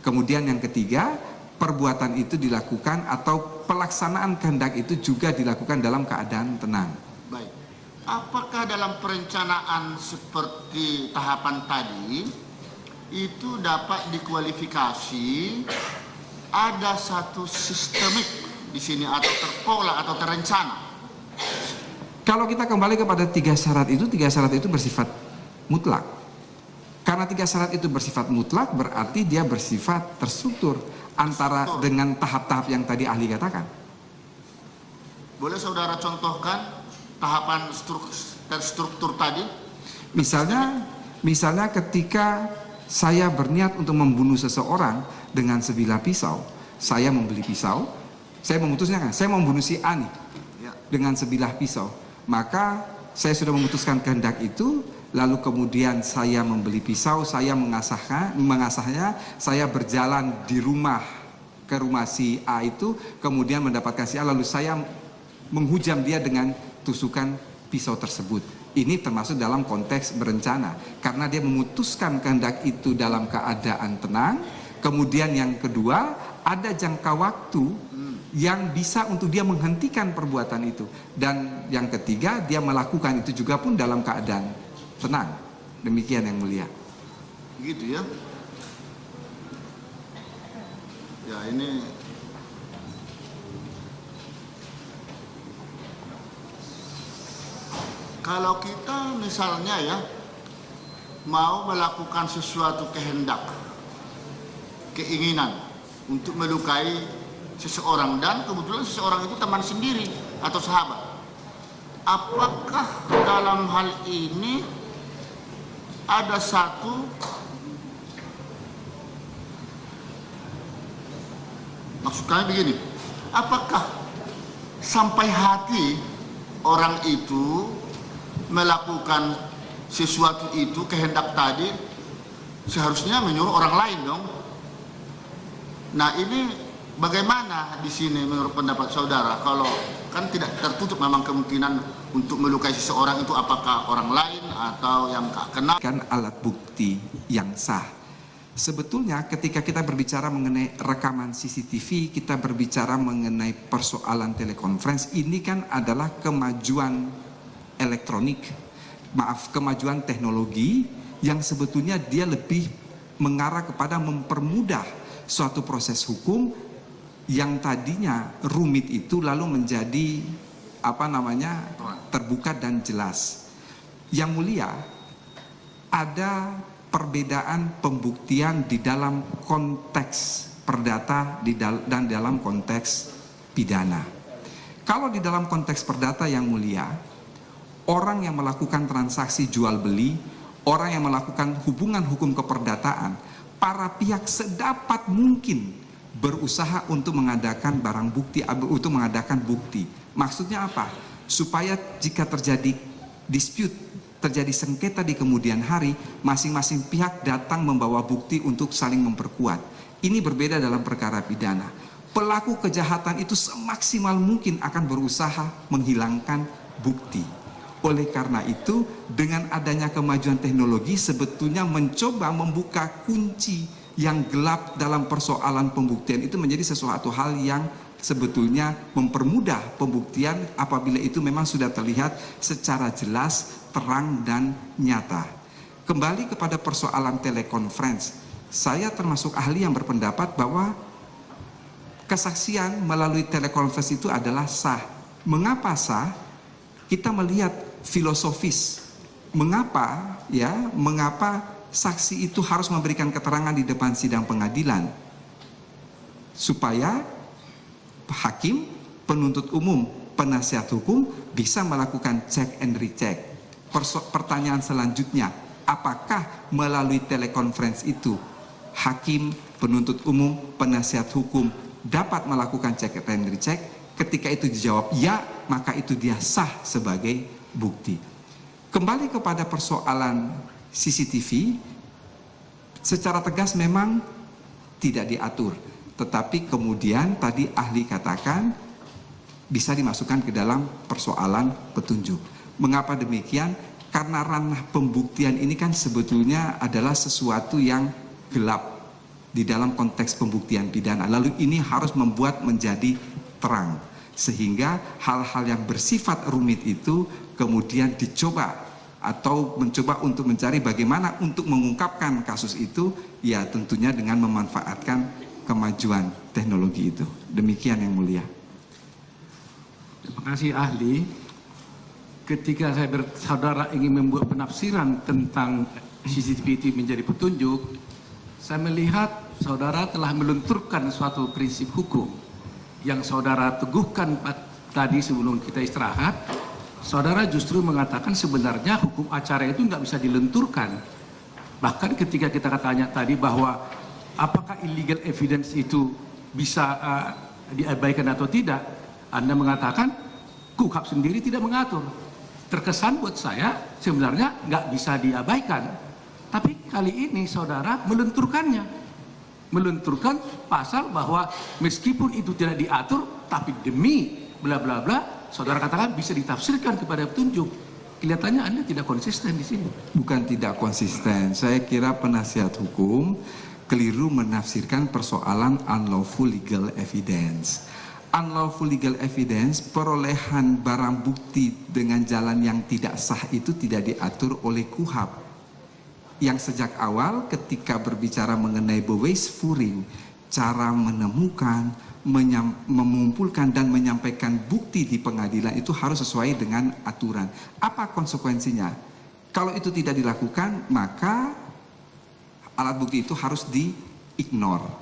A: Kemudian yang ketiga, perbuatan itu dilakukan atau pelaksanaan kehendak itu juga dilakukan dalam keadaan tenang.
D: Baik. Apakah dalam perencanaan seperti tahapan tadi itu dapat dikualifikasi ada satu sistemik di sini atau terpola atau terencana?
A: Kalau kita kembali kepada 3 syarat itu, 3 syarat itu bersifat mutlak. Karena 3 syarat itu bersifat mutlak, berarti dia bersifat terstruktur antara dengan tahap-tahap yang tadi ahli katakan.
D: Boleh saudara contohkan tahapan terstruktur tadi?
A: Misalnya ketika saya berniat untuk membunuh seseorang dengan sebilah pisau, saya membeli pisau, saya memutuskan saya mau membunuh si A nih dengan sebilah pisau, maka saya sudah memutuskan kehendak itu. Lalu kemudian saya membeli pisau, saya mengasahnya, saya berjalan di rumah ke rumah si A itu, kemudian mendapatkan si A, lalu saya menghujam dia dengan tusukan pisau tersebut. Ini termasuk dalam konteks berencana, karena dia memutuskan kehendak itu dalam keadaan tenang. Kemudian yang kedua, ada jangka waktu yang bisa untuk dia menghentikan perbuatan itu. Dan yang ketiga, dia melakukan itu juga pun dalam keadaan tenang. Demikian yang mulia.
D: Begitu ya. Ya ini kalau kita misalnya ya mau melakukan sesuatu kehendak, keinginan untuk melukai seseorang, dan kebetulan seseorang itu teman sendiri atau sahabat, apakah dalam hal ini ada satu maksud kami begini, apakah sampai hati orang itu melakukan sesuatu itu, kehendak tadi, seharusnya menyuruh orang lain dong. Nah ini bagaimana di sini menurut pendapat saudara, kalau kan tidak tertutup memang kemungkinan untuk melukai seseorang itu apakah orang lain atau yang tak kenal.
A: Kan alat bukti yang sah. Sebetulnya ketika kita berbicara mengenai rekaman CCTV, kita berbicara mengenai persoalan telekonferensi, ini kan adalah kemajuan elektronik, kemajuan teknologi yang sebetulnya dia lebih mengarah kepada mempermudah suatu proses hukum yang tadinya rumit itu lalu menjadi terbuka dan jelas. Yang mulia, ada perbedaan pembuktian di dalam konteks perdata dan dalam konteks pidana. Kalau di dalam konteks perdata yang mulia, orang yang melakukan transaksi jual beli, orang yang melakukan hubungan hukum keperdataan, para pihak sedapat mungkin berusaha untuk mengadakan barang bukti, untuk mengadakan bukti. Maksudnya apa? Supaya jika terjadi dispute, terjadi sengketa di kemudian hari, masing-masing pihak datang membawa bukti untuk saling memperkuat. Ini berbeda dalam perkara pidana. Pelaku kejahatan itu semaksimal mungkin akan berusaha menghilangkan bukti. Oleh karena itu, dengan adanya kemajuan teknologi sebetulnya mencoba membuka kunci yang gelap dalam persoalan pembuktian itu menjadi sesuatu hal yang sebetulnya mempermudah pembuktian apabila itu memang sudah terlihat secara jelas, terang dan nyata. Kembali kepada persoalan telekonferensi, saya termasuk ahli yang berpendapat bahwa kesaksian melalui telekonferensi itu adalah sah. Mengapa sah? Kita melihat filosofis. Mengapa saksi itu harus memberikan keterangan di depan sidang pengadilan? Supaya hakim, penuntut umum, penasihat hukum bisa melakukan check and recheck. Pertanyaan selanjutnya, apakah melalui telekonferensi itu hakim, penuntut umum, penasihat hukum dapat melakukan check and recheck? Ketika itu dijawab ya, maka itu dia sah sebagai bukti. Kembali kepada persoalan CCTV, secara tegas memang tidak diatur. Tetapi kemudian tadi ahli katakan bisa dimasukkan ke dalam persoalan petunjuk. Mengapa demikian? Karena ranah pembuktian ini kan sebetulnya adalah sesuatu yang gelap di dalam konteks pembuktian pidana. Lalu ini harus membuat menjadi terang. Sehingga hal-hal yang bersifat rumit itu kemudian dicoba atau mencoba untuk mencari bagaimana untuk mengungkapkan kasus itu, ya tentunya dengan memanfaatkan kemajuan teknologi itu. Demikian yang mulia.
E: Terima kasih ahli. Ketika saudara ingin membuat penafsiran tentang CCTV itu menjadi petunjuk, saya melihat saudara telah melunturkan suatu prinsip hukum yang saudara teguhkan tadi sebelum kita istirahat. Saudara justru mengatakan sebenarnya hukum acara itu nggak bisa dilenturkan. Bahkan ketika kita tanya tadi bahwa apakah illegal evidence itu bisa diabaikan atau tidak, Anda mengatakan KUHP sendiri tidak mengatur. Terkesan buat saya sebenarnya nggak bisa diabaikan. Tapi kali ini saudara melunturkannya. Melunturkan pasal bahwa meskipun itu tidak diatur, tapi demi bla bla bla, saudara katakan bisa ditafsirkan kepada petunjuk. Kelihatannya Anda tidak konsisten di sini.
A: Bukan tidak konsisten. Saya kira penasihat hukum keliru menafsirkan persoalan unlawful legal evidence. Unlawful legal evidence, perolehan barang bukti dengan jalan yang tidak sah itu tidak diatur oleh KUHP. Yang sejak awal ketika berbicara mengenai bewijsvoering, cara menemukan, mengumpulkan dan menyampaikan bukti di pengadilan itu harus sesuai dengan aturan. Apa konsekuensinya? Kalau itu tidak dilakukan, maka alat bukti itu harus di-ignore.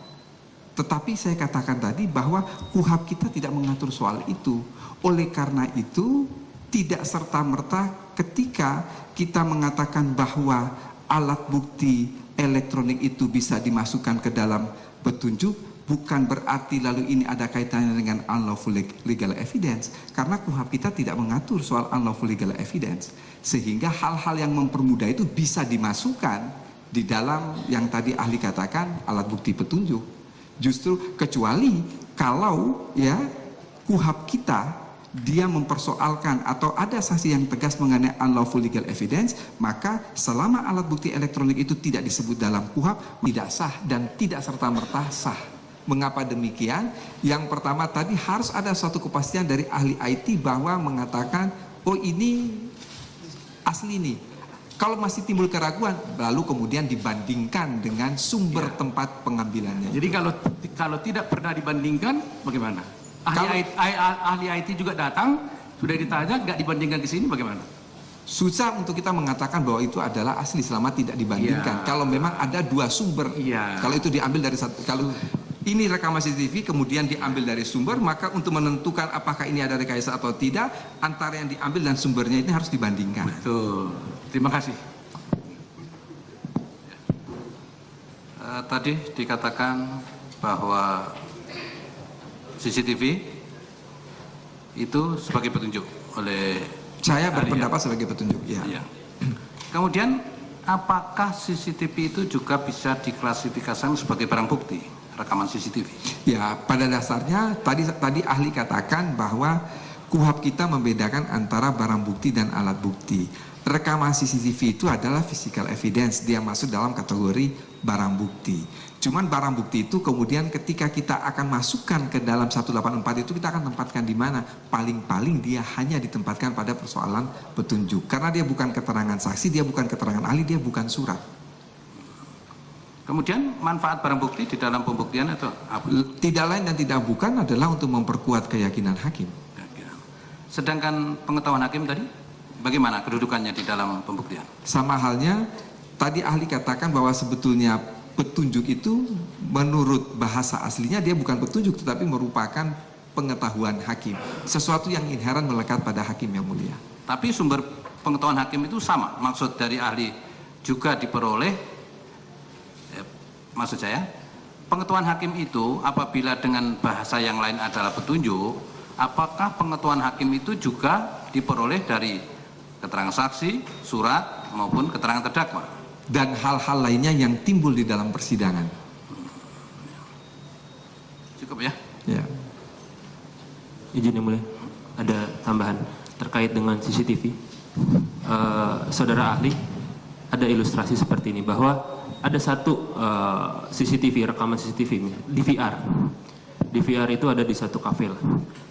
A: Tetapi saya katakan tadi bahwa KUHP kita tidak mengatur soal itu. Oleh karena itu, tidak serta-merta ketika kita mengatakan bahwa alat bukti elektronik itu bisa dimasukkan ke dalam petunjuk, bukan berarti lalu ini ada kaitannya dengan unlawful legal evidence, karena KUHP kita tidak mengatur soal unlawful legal evidence, sehingga hal-hal yang mempermudah itu bisa dimasukkan di dalam yang tadi ahli katakan alat bukti petunjuk. Justru kecuali kalau ya KUHP kita dia mempersoalkan atau ada sanksi yang tegas mengenai unlawful legal evidence, maka selama alat bukti elektronik itu tidak disebut dalam KUHP, tidak sah dan tidak serta-merta sah. Mengapa demikian? Yang pertama tadi harus ada suatu kepastian dari ahli IT bahwa mengatakan, oh ini asli nih. Kalau masih timbul keraguan, lalu kemudian dibandingkan dengan sumber tempat pengambilannya.
E: Jadi kalau tidak pernah dibandingkan, bagaimana? Ahli IT juga datang, sudah ditanya, nggak dibandingkan ke sini, bagaimana?
A: Susah untuk kita mengatakan bahwa itu adalah asli selama tidak dibandingkan. Kalau memang ada dua sumber, kalau itu diambil dari satu, kalau ini rekaman CCTV kemudian diambil dari sumber, maka untuk menentukan apakah ini ada rekayasa atau tidak, antara yang diambil dan sumbernya ini harus dibandingkan.
E: Betul. Terima kasih.
F: Tadi dikatakan bahwa CCTV itu sebagai petunjuk oleh
A: saya berpendapat sebagai petunjuk, ya.
F: Ya. Kemudian apakah CCTV itu juga bisa diklasifikasikan sebagai barang bukti, rekaman CCTV?
A: Ya, pada dasarnya tadi ahli katakan bahwa KUHP kita membedakan antara barang bukti dan alat bukti. Rekaman CCTV itu adalah physical evidence, dia masuk dalam kategori barang bukti. Cuman barang bukti itu kemudian ketika kita akan masukkan ke dalam 184 itu kita akan tempatkan di mana? Paling-paling dia hanya ditempatkan pada persoalan petunjuk. Karena dia bukan keterangan saksi, dia bukan keterangan ahli, dia bukan surat.
F: Kemudian manfaat barang bukti di dalam pembuktian itu apa?
A: Tidak lain dan tidak bukan adalah untuk memperkuat keyakinan hakim.
F: Sedangkan pengetahuan hakim tadi, bagaimana kedudukannya di dalam pembuktian?
A: Sama halnya, tadi ahli katakan bahwa sebetulnya petunjuk itu menurut bahasa aslinya dia bukan petunjuk tetapi merupakan pengetahuan hakim. Sesuatu yang inheran melekat pada hakim yang mulia.
F: Tapi sumber pengetahuan hakim itu sama, maksud dari ahli juga diperoleh, maksud saya, pengetahuan hakim itu apabila dengan bahasa yang lain adalah petunjuk, apakah pengetahuan hakim itu juga diperoleh dari keterangan saksi, surat, maupun keterangan terdakwa?
A: Dan hal-hal lainnya yang timbul di dalam persidangan.
F: Cukup ya?
A: Ya.
B: Izin yang mulia, ada tambahan terkait dengan CCTV. Saudara ahli, ada ilustrasi seperti ini bahwa ada satu CCTV, rekaman CCTV, DVR. DVR itu ada di satu kafe.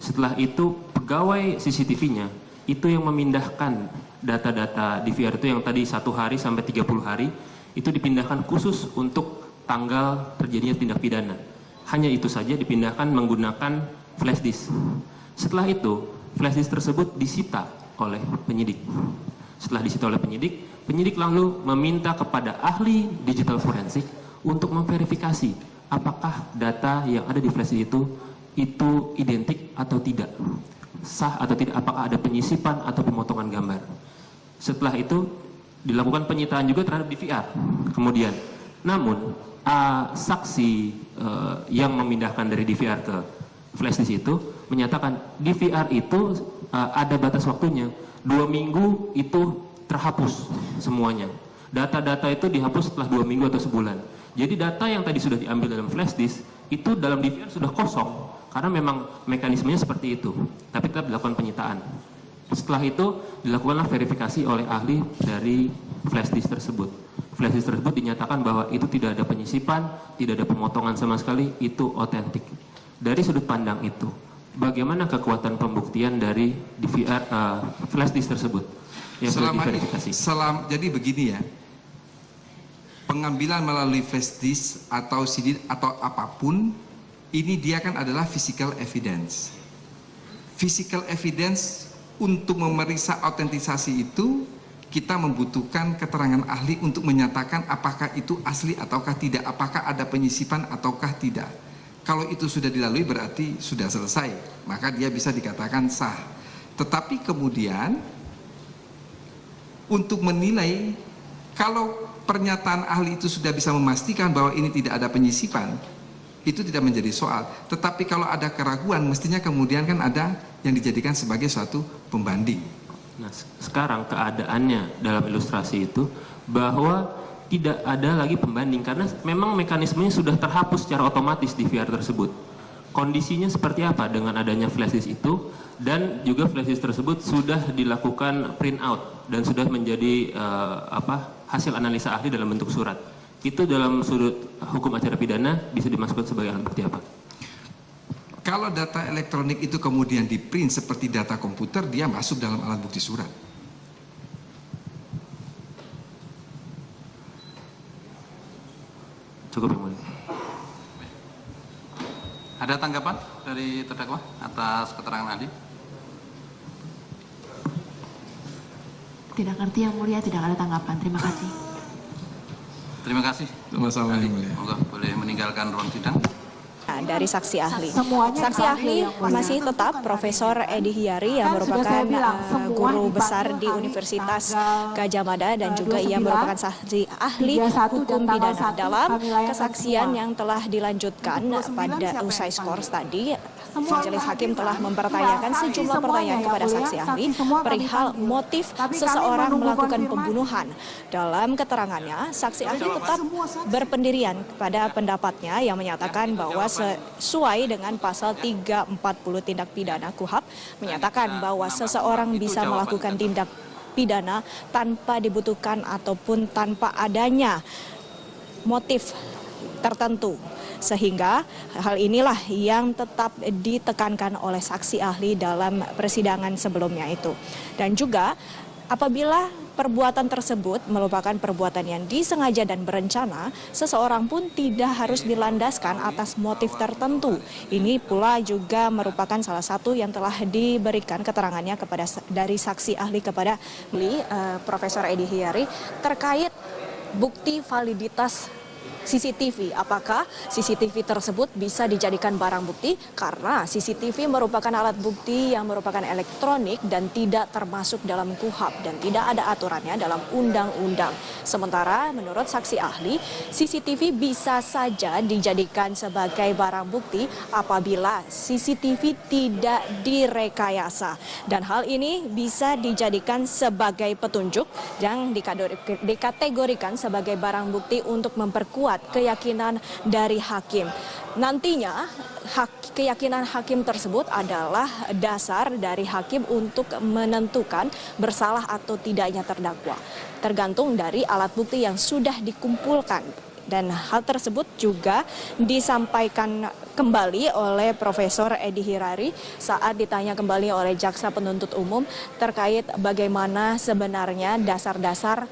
B: Setelah itu pegawai CCTV-nya itu yang memindahkan data-data DVR itu yang tadi 1 hari sampai 30 hari itu dipindahkan khusus untuk tanggal terjadinya tindak pidana. Hanya itu saja dipindahkan menggunakan flash disk. Setelah itu flash disk tersebut disita oleh penyidik. Setelah disita oleh penyidik, Penyidik lalu meminta kepada ahli digital forensik untuk memverifikasi apakah data yang ada di flash disk itu identik atau tidak, sah atau tidak, apakah ada penyisipan atau pemotongan gambar. Setelah itu dilakukan penyitaan juga terhadap DVR. Kemudian, namun saksi yang memindahkan dari DVR ke flash disk itu menyatakan DVR itu ada batas waktunya, 2 minggu itu terhapus semuanya. Data-data itu dihapus setelah 2 minggu atau sebulan. Jadi data yang tadi sudah diambil dalam flash disk itu dalam DVR sudah kosong karena memang mekanismenya seperti itu. Tapi tetap dilakukan penyitaan. Setelah itu dilakukanlah verifikasi oleh ahli dari flash disk tersebut. Flash disk tersebut dinyatakan bahwa itu tidak ada penyisipan, tidak ada pemotongan sama sekali, itu otentik. Dari sudut pandang itu, bagaimana kekuatan pembuktian dari DVR flash disk tersebut?
A: Jadi begini ya, pengambilan melalui flash disk atau CD atau apapun, ini dia kan adalah physical evidence. Physical evidence untuk memeriksa autentisasi itu, kita membutuhkan keterangan ahli untuk menyatakan apakah itu asli ataukah tidak, apakah ada penyisipan ataukah tidak. Kalau itu sudah dilalui berarti sudah selesai, maka dia bisa dikatakan sah. Tetapi kemudian untuk menilai kalau pernyataan ahli itu sudah bisa memastikan bahwa ini tidak ada penyisipan, itu tidak menjadi soal. Tetapi kalau ada keraguan, mestinya kemudian kan ada yang dijadikan sebagai suatu pembanding.
B: Nah, sekarang keadaannya dalam ilustrasi itu bahwa tidak ada lagi pembanding karena memang mekanismenya sudah terhapus secara otomatis di VR tersebut. Kondisinya seperti apa dengan adanya flash disk itu, dan juga flash disk tersebut sudah dilakukan print out dan sudah menjadi hasil analisa ahli dalam bentuk surat. Itu dalam sudut hukum acara pidana bisa dimasukkan sebagai alat bukti apa?
A: Kalau data elektronik itu kemudian di print seperti data komputer, dia masuk dalam alat bukti surat.
B: Cukup yang mulia.
F: Ada tanggapan dari terdakwa atas keterangan ahli?
G: Tidak ngerti yang mulia, tidak ada tanggapan. Terima kasih.
F: Terima kasih.
A: Sama-sama yang mulia.
F: Moga boleh meninggalkan ruang sidang.
H: Dari saksi ahli.
G: Semuanya
H: Saksi ahli masih tetap Profesor Edy Hiary yang merupakan guru besar di Universitas Gadjah Mada dan juga ia merupakan saksi ahli hukum pidana. Dalam kesaksian yang telah dilanjutkan pada usai skors tadi, Majelis Hakim telah mempertanyakan sejumlah pertanyaan kepada saksi ahli perihal motif seseorang melakukan pembunuhan. Dalam keterangannya, saksi ahli tetap berpendirian pada pendapatnya yang menyatakan bahwa sesuai dengan pasal 340 tindak pidana KUHP menyatakan bahwa seseorang bisa melakukan tindak pidana tanpa dibutuhkan ataupun tanpa adanya motif tertentu. Sehingga hal inilah yang tetap ditekankan oleh saksi ahli dalam persidangan sebelumnya itu. Dan juga apabila perbuatan tersebut merupakan perbuatan yang disengaja dan berencana, seseorang pun tidak harus dilandaskan atas motif tertentu. Ini pula juga merupakan salah satu yang telah diberikan keterangannya kepada dari saksi ahli kepada Profesor Edy Hiary terkait bukti validitas CCTV. Apakah CCTV tersebut bisa dijadikan barang bukti? Karena CCTV merupakan alat bukti yang merupakan elektronik dan tidak termasuk dalam KUHP dan tidak ada aturannya dalam undang-undang. Sementara menurut saksi ahli, CCTV bisa saja dijadikan sebagai barang bukti apabila CCTV tidak direkayasa. Dan hal ini bisa dijadikan sebagai petunjuk yang dikategorikan sebagai barang bukti untuk memperkuat keyakinan dari hakim. Nantinya keyakinan hakim tersebut adalah dasar dari hakim untuk menentukan bersalah atau tidaknya terdakwa, tergantung dari alat bukti yang sudah dikumpulkan. Dan hal tersebut juga disampaikan kembali oleh Profesor Edy Hiary saat ditanya kembali oleh Jaksa Penuntut Umum terkait bagaimana sebenarnya dasar-dasar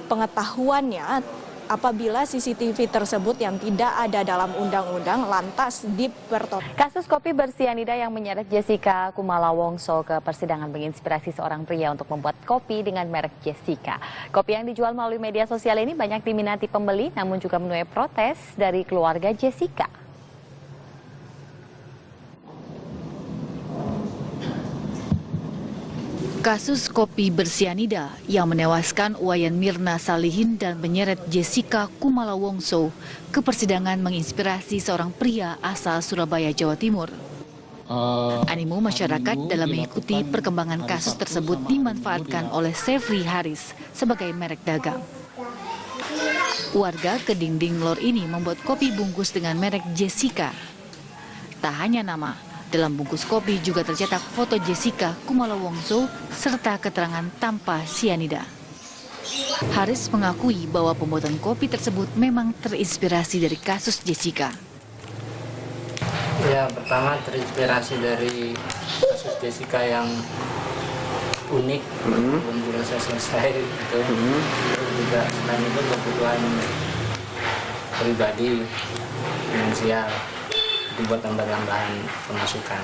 H: pengetahuannya apabila CCTV tersebut yang tidak ada dalam undang-undang lantas dipertontonkan.
I: Kasus kopi bersianida yang menyeret Jessica Kumala Wongso ke persidangan menginspirasi seorang pria untuk membuat kopi dengan merek Jessica. Kopi yang dijual melalui media sosial ini banyak diminati pembeli, namun juga menuai protes dari keluarga Jessica.
J: Kasus kopi bersianida yang menewaskan Wayan Mirna Salihin dan menyeret Jessica Kumala Wongso ke persidangan menginspirasi seorang pria asal Surabaya, Jawa Timur. Animo masyarakat dalam mengikuti perkembangan kasus tersebut dimanfaatkan oleh Sefri Haris sebagai merek dagang. Warga Kedinding Lor ini membuat kopi bungkus dengan merek Jessica. Tak hanya nama, dalam bungkus kopi juga tercetak foto Jessica Kumala Wongso serta keterangan tanpa sianida. Haris mengakui bahwa pembuatan kopi tersebut memang terinspirasi dari kasus Jessica.
K: Ya, pertama terinspirasi dari kasus Jessica yang unik, belum juga selesai gitu. Terus juga selain itu kebutuhan pribadi, finansial, dibuat tambahan pemasukan.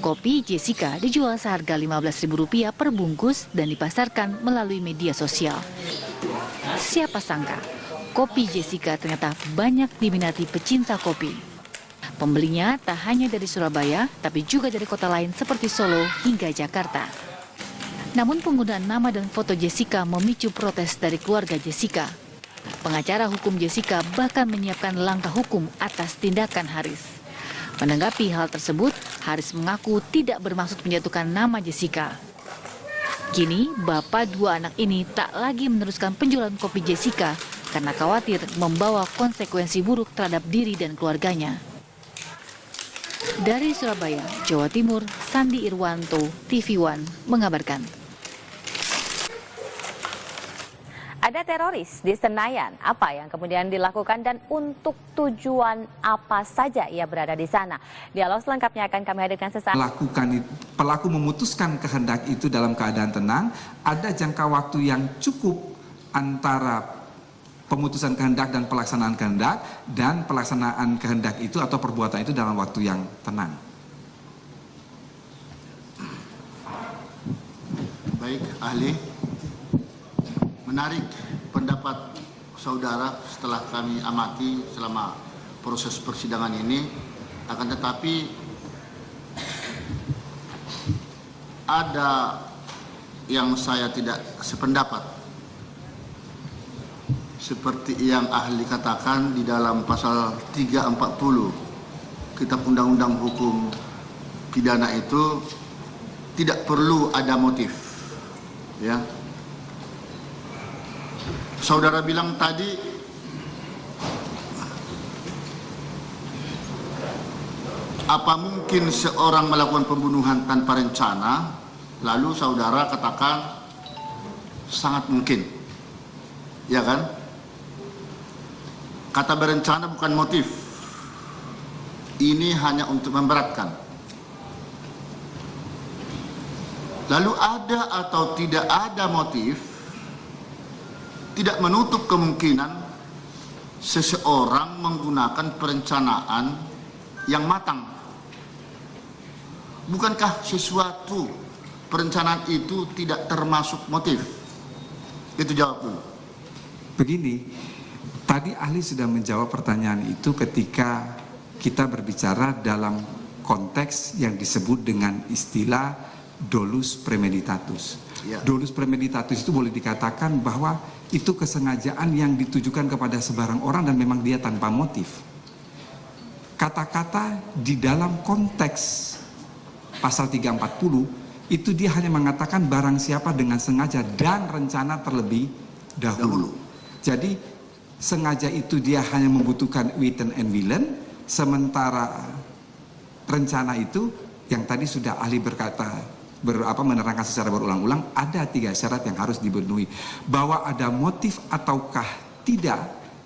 J: Kopi Jessica dijual seharga Rp15.000 per bungkus dan dipasarkan melalui media sosial. Siapa sangka, kopi Jessica ternyata banyak diminati pecinta kopi. Pembelinya tak hanya dari Surabaya, tapi juga dari kota lain seperti Solo hingga Jakarta. Namun penggunaan nama dan foto Jessica memicu protes dari keluarga Jessica. Pengacara hukum Jessica bahkan menyiapkan langkah hukum atas tindakan Haris. Menanggapi hal tersebut, Haris mengaku tidak bermaksud menjatuhkan nama Jessica. Kini, bapak dua anak ini tak lagi meneruskan penjualan kopi Jessica karena khawatir membawa konsekuensi buruk terhadap diri dan keluarganya. Dari Surabaya, Jawa Timur, Sandi Irwanto, TV One mengabarkan.
I: Ada teroris di Senayan, apa yang kemudian dilakukan dan untuk tujuan apa saja ia berada di sana? Dialog selengkapnya akan kami hadirkan sesaat.
A: Pelaku memutuskan kehendak itu dalam keadaan tenang, ada jangka waktu yang cukup antara pemutusan kehendak dan pelaksanaan kehendak, dan pelaksanaan kehendak itu atau perbuatan itu dalam waktu yang tenang.
D: Baik, ahli. Menarik pendapat saudara setelah kami amati selama proses persidangan ini, akan tetapi ada yang saya tidak sependapat. Seperti yang ahli katakan di dalam pasal 340 Kitab Undang-Undang Hukum Pidana itu tidak perlu ada motif, ya. Saudara bilang tadi apa mungkin seorang melakukan pembunuhan tanpa rencana? Lalu saudara katakan sangat mungkin, ya kan? Kata berencana bukan motif. Ini hanya untuk memberatkan. Lalu ada atau tidak ada motif tidak menutup kemungkinan seseorang menggunakan perencanaan yang matang. Bukankah sesuatu perencanaan itu tidak termasuk motif? Itu jawab dulu.
A: Begini, tadi ahli sudah menjawab pertanyaan itu ketika kita berbicara dalam konteks yang disebut dengan istilah dolus premeditatus. Ya. Dolus premeditatus itu boleh dikatakan bahwa itu kesengajaan yang ditujukan kepada sebarang orang dan memang dia tanpa motif. Kata-kata di dalam konteks pasal 340 itu dia hanya mengatakan barang siapa dengan sengaja dan rencana terlebih dahulu. Jadi sengaja itu dia hanya membutuhkan witten and willen, sementara rencana itu yang tadi sudah ahli berkata menerangkan secara berulang-ulang, ada 3 syarat yang harus dipenuhi. Bahwa ada motif ataukah tidak,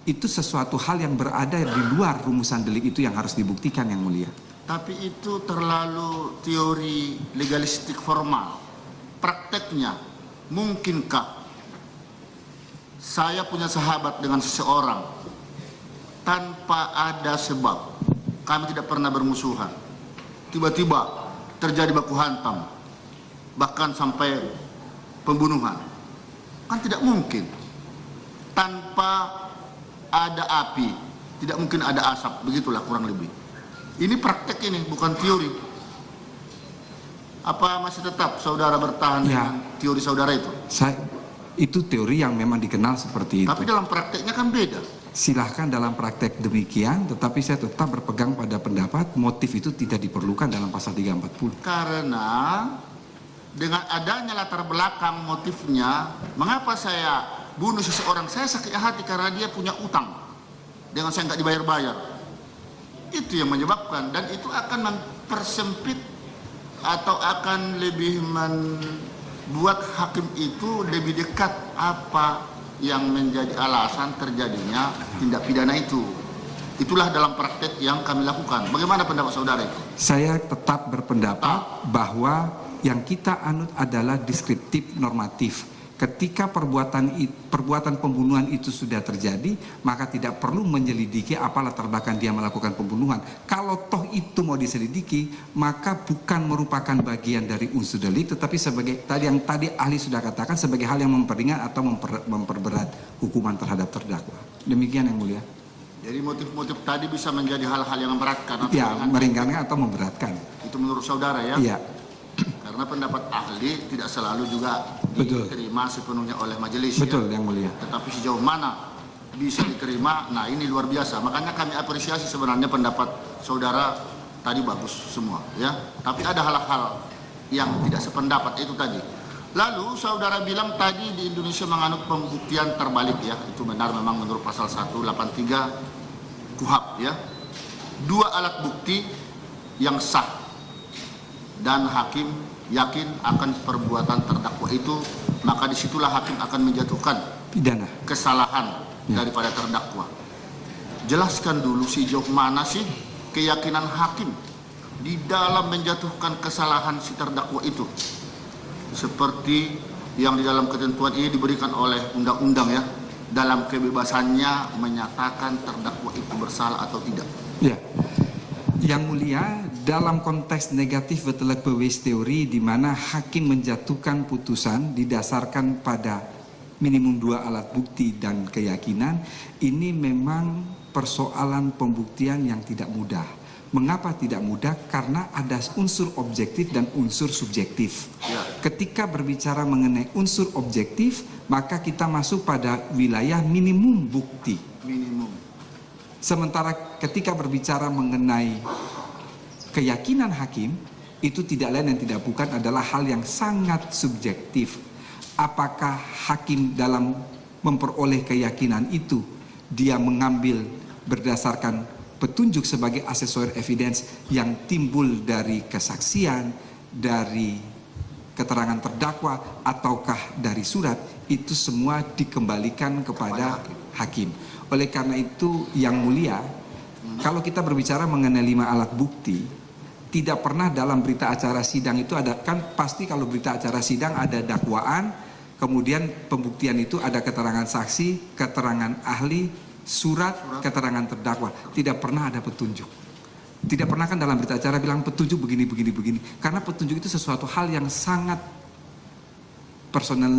A: itu sesuatu hal yang berada di luar rumusan delik itu yang harus dibuktikan, yang mulia.
D: Tapi itu terlalu teori legalistik formal. Prakteknya, mungkinkah saya punya sahabat dengan seseorang tanpa ada sebab, kami tidak pernah bermusuhan, tiba-tiba terjadi baku hantam, bahkan sampai pembunuhan, kan tidak mungkin. Tanpa ada api, tidak mungkin ada asap, begitulah kurang lebih. Ini praktek ini, bukan teori. Apa masih tetap saudara bertahan dengan teori saudara itu?
A: Itu teori yang memang dikenal seperti itu.
D: Tapi dalam prakteknya kan beda.
A: Silahkan dalam praktek demikian, tetapi saya tetap berpegang pada pendapat motif itu tidak diperlukan dalam pasal 340.
D: Karena dengan adanya latar belakang motifnya, mengapa saya bunuh seseorang? Saya sakit hati karena dia punya utang dengan saya nggak dibayar-bayar. Itu yang menyebabkan, dan itu akan mempersempit atau akan lebih membuat hakim itu lebih dekat apa yang menjadi alasan terjadinya tindak pidana itu. Itulah dalam praktek yang kami lakukan. Bagaimana pendapat saudara itu?
A: Saya tetap berpendapat bahwa yang kita anut adalah deskriptif normatif. Ketika perbuatan pembunuhan itu sudah terjadi, maka tidak perlu menyelidiki apa latar belakang dia melakukan pembunuhan. Kalau toh itu mau diselidiki, maka bukan merupakan bagian dari unsur delik, tetapi sebagai yang tadi ahli sudah katakan, sebagai hal yang memperingan atau memperberat hukuman terhadap terdakwa. Demikian yang mulia.
D: Jadi motif-motif tadi bisa menjadi hal-hal yang memberatkan atau
A: meringankan atau memberatkan.
D: Itu menurut saudara ya?
A: Iya.
D: Karena pendapat ahli tidak selalu juga diterima sepenuhnya oleh majelis.
A: Betul, yang mulia.
D: Tetapi sejauh mana bisa diterima, nah ini luar biasa. Makanya kami apresiasi sebenarnya pendapat saudara tadi bagus semua ya. Tapi ada hal-hal yang tidak sependapat itu tadi. Lalu saudara bilang tadi di Indonesia menganut pembuktian terbalik ya. Itu benar memang menurut pasal 183 KUHP ya. 2 alat bukti yang sah dan hakim yakin akan perbuatan terdakwa itu, maka disitulah hakim akan menjatuhkan
A: pidana
D: kesalahan daripada terdakwa. Jelaskan dulu sejauh mana sih keyakinan hakim di dalam menjatuhkan kesalahan si terdakwa itu, seperti yang di dalam ketentuan ini diberikan oleh undang-undang ya, dalam kebebasannya menyatakan terdakwa itu bersalah atau tidak.
A: Ya. Yang mulia, dalam konteks negatif betelak bewis teori di mana hakim menjatuhkan putusan didasarkan pada minimum 2 alat bukti dan keyakinan, ini memang persoalan pembuktian yang tidak mudah. Mengapa tidak mudah? Karena ada unsur objektif dan unsur subjektif. Ketika berbicara mengenai unsur objektif, maka kita masuk pada wilayah minimum bukti. Sementara ketika berbicara mengenai keyakinan hakim, itu tidak lain dan tidak bukan adalah hal yang sangat subjektif. Apakah hakim dalam memperoleh keyakinan itu, dia mengambil berdasarkan petunjuk sebagai asesor evidence yang timbul dari kesaksian, dari keterangan terdakwa, ataukah dari surat, itu semua dikembalikan kepada hakim. Oleh karena itu yang mulia, kalau kita berbicara mengenai 5 alat bukti, tidak pernah dalam berita acara sidang itu ada, kan pasti kalau berita acara sidang ada dakwaan, kemudian pembuktian itu ada keterangan saksi, keterangan ahli, surat, keterangan terdakwa. Tidak pernah ada petunjuk. Tidak pernah kan dalam berita acara bilang petunjuk begini. Karena petunjuk itu sesuatu hal yang sangat personal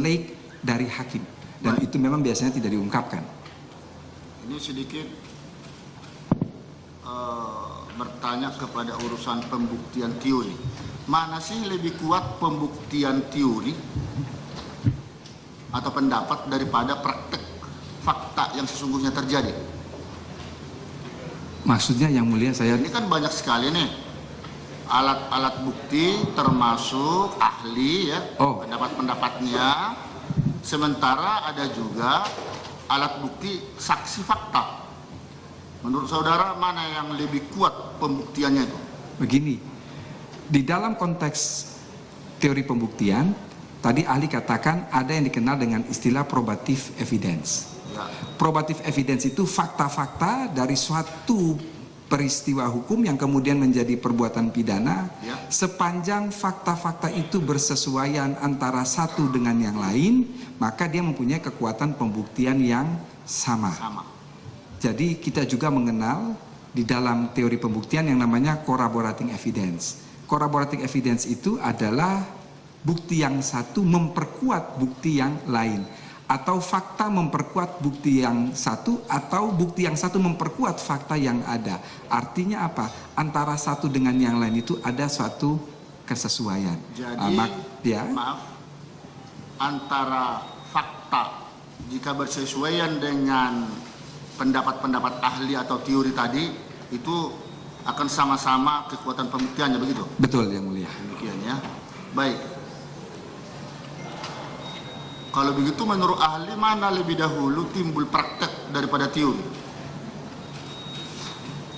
A: dari hakim. Dan itu memang biasanya tidak diungkapkan.
D: Ini sedikit bertanya kepada urusan pembuktian teori. Mana sih lebih kuat pembuktian teori atau pendapat daripada praktek fakta yang sesungguhnya terjadi?
A: Maksudnya yang mulia saya...
D: Ini kan banyak sekali nih alat-alat bukti termasuk ahli ya, pendapat-pendapatnya. Sementara ada juga alat bukti saksi fakta. Menurut saudara mana yang lebih kuat pembuktiannya itu?
A: Begini, di dalam konteks teori pembuktian, tadi ahli katakan ada yang dikenal dengan istilah probative evidence. Probative evidence itu fakta-fakta dari suatu peristiwa hukum yang kemudian menjadi perbuatan pidana, sepanjang fakta-fakta itu bersesuaian antara satu dengan yang lain, maka dia mempunyai kekuatan pembuktian yang sama. Jadi kita juga mengenal di dalam teori pembuktian yang namanya corroborating evidence. Corroborating evidence itu adalah bukti yang satu memperkuat bukti yang lain, atau fakta memperkuat bukti yang satu, atau bukti yang satu memperkuat fakta yang ada. Artinya apa? Antara satu dengan yang lain itu ada suatu kesesuaian.
D: Jadi, maaf, antara fakta jika bersesuaian dengan pendapat-pendapat ahli atau teori tadi, itu akan sama-sama kekuatan pembuktiannya, begitu?
A: Betul, Yang Mulia.
D: Demikian ya. Baik. Kalau begitu menurut ahli mana lebih dahulu timbul praktek daripada teori?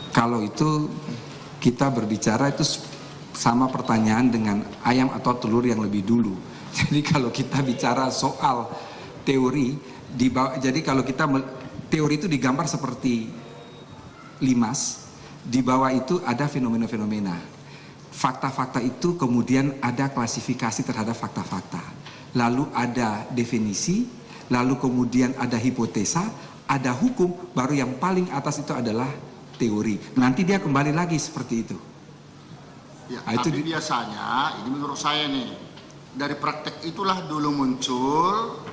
A: Kalau itu kita berbicara itu sama pertanyaan dengan ayam atau telur yang lebih dulu. Jadi kalau kita bicara soal teori, jadi kalau kita teori itu digambar seperti limas, di bawah itu ada fenomena-fenomena. Fakta-fakta itu kemudian ada klasifikasi terhadap fakta-fakta. Lalu ada definisi, lalu kemudian ada hipotesa, ada hukum, baru yang paling atas itu adalah teori. Nanti dia kembali lagi seperti itu.
D: Ya, tapi biasanya, ini menurut saya nih, dari praktek itulah dulu muncul,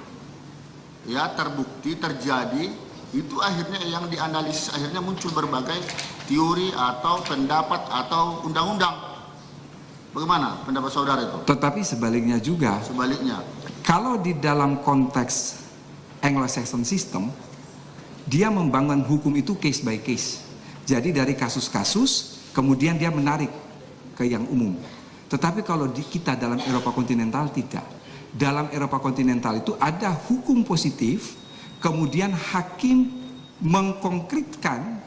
D: ya terbukti, terjadi, itu akhirnya yang dianalisis, akhirnya muncul berbagai teori atau pendapat atau undang-undang. Bagaimana pendapat saudara itu?
A: Tetapi sebaliknya juga.
D: Sebaliknya.
A: Kalau di dalam konteks Anglo-Saxon system, dia membangun hukum itu case by case. Jadi dari kasus-kasus, kemudian dia menarik ke yang umum. Tetapi kalau di kita dalam Eropa kontinental tidak. Dalam Eropa kontinental itu ada hukum positif, kemudian hakim mengkonkretkan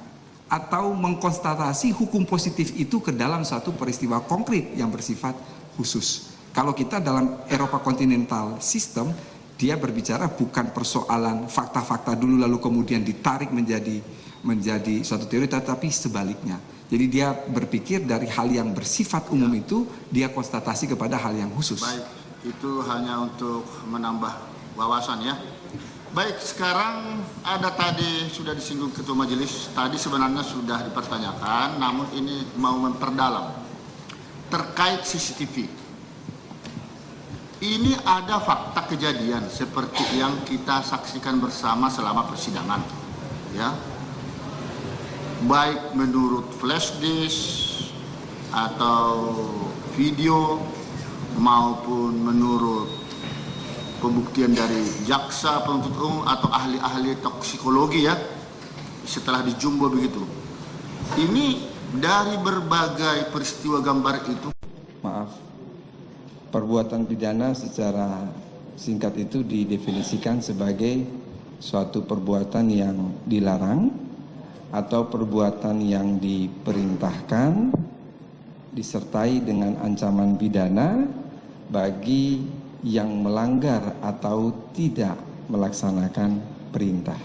A: atau mengkonstatasi hukum positif itu ke dalam satu peristiwa konkret yang bersifat khusus. Kalau kita dalam Eropa kontinental sistem, dia berbicara bukan persoalan fakta-fakta dulu lalu kemudian ditarik menjadi suatu teori, tetapi sebaliknya. Jadi dia berpikir dari hal yang bersifat umum itu, dia konstatasi kepada hal yang khusus.
D: Baik, itu hanya untuk menambah wawasan ya. Baik, sekarang ada tadi sudah disinggung Ketua Majelis, tadi sebenarnya sudah dipertanyakan, namun ini mau memperdalam terkait CCTV. Ini ada fakta kejadian seperti yang kita saksikan bersama selama persidangan, ya. Baik menurut flash disk atau video maupun menurut pembuktian dari jaksa penuntut umum atau ahli-ahli toksikologi ya, setelah dijumbo begitu. Ini dari berbagai peristiwa gambar itu.
A: Maaf, perbuatan pidana secara singkat itu didefinisikan sebagai suatu perbuatan yang dilarang atau perbuatan yang diperintahkan disertai dengan ancaman pidana bagi yang melanggar atau tidak melaksanakan perintah.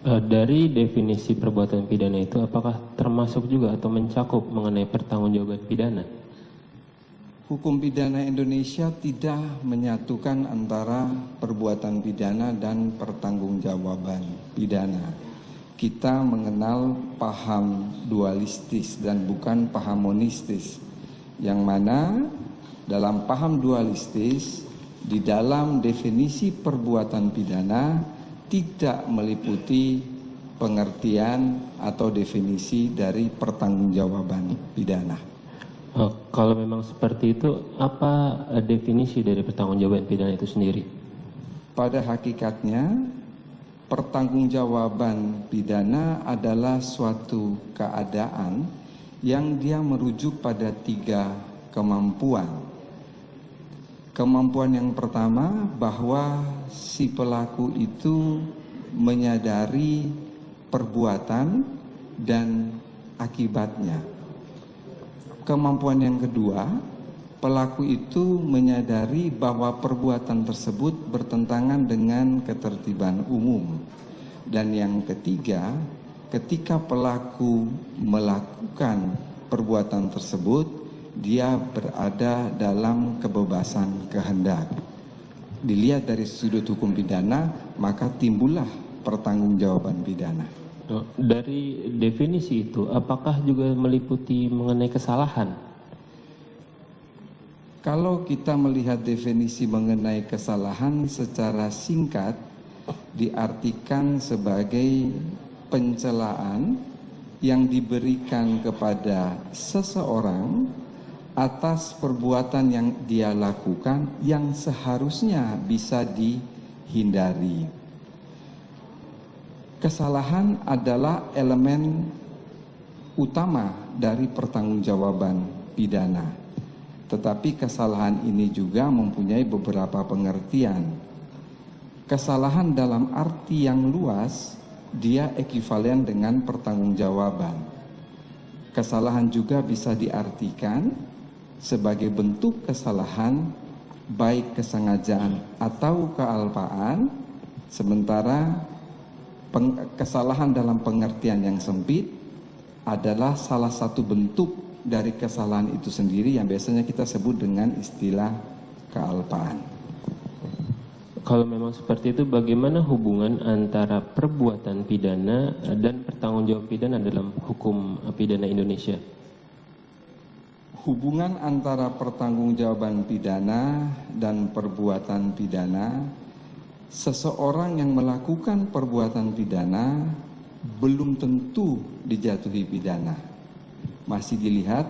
B: Dari definisi perbuatan pidana itu apakah termasuk juga atau mencakup mengenai pertanggungjawaban pidana?
A: Hukum pidana Indonesia tidak menyatukan antara perbuatan pidana dan pertanggungjawaban pidana. Kita mengenal paham dualistis dan bukan paham monistis, yang mana dalam paham dualistis, di dalam definisi perbuatan pidana tidak meliputi pengertian atau definisi dari pertanggungjawaban pidana.
B: Kalau memang seperti itu, apa definisi dari pertanggungjawaban pidana itu sendiri?
A: Pada hakikatnya, pertanggungjawaban pidana adalah suatu keadaan yang dia merujuk pada 3 kemampuan. Kemampuan yang pertama, bahwa si pelaku itu menyadari perbuatan dan akibatnya. Kemampuan yang kedua, pelaku itu menyadari bahwa perbuatan tersebut bertentangan dengan ketertiban umum. Dan yang ketiga, ketika pelaku melakukan perbuatan tersebut, dia berada dalam kebebasan kehendak. Dilihat dari sudut hukum pidana, maka timbullah pertanggungjawaban pidana.
B: Dari definisi itu, apakah juga meliputi mengenai kesalahan?
A: Kalau kita melihat definisi mengenai kesalahan secara singkat, diartikan sebagai pencelaan yang diberikan kepada seseorang atas perbuatan yang dia lakukan yang seharusnya bisa dihindari. Kesalahan adalah elemen utama dari pertanggungjawaban pidana. Tetapi kesalahan ini juga mempunyai beberapa pengertian. Kesalahan dalam arti yang luas, dia ekivalen dengan pertanggungjawaban. Kesalahan juga bisa diartikan sebagai bentuk kesalahan, baik kesengajaan atau kealpaan, sementara kesalahan dalam pengertian yang sempit adalah salah satu bentuk dari kesalahan itu sendiri yang biasanya kita sebut dengan istilah kealpaan.
B: Kalau memang seperti itu, bagaimana hubungan antara perbuatan pidana dan pertanggungjawaban pidana dalam hukum pidana Indonesia?
A: Hubungan antara pertanggungjawaban pidana dan perbuatan pidana, seseorang yang melakukan perbuatan pidana belum tentu dijatuhi pidana. Masih dilihat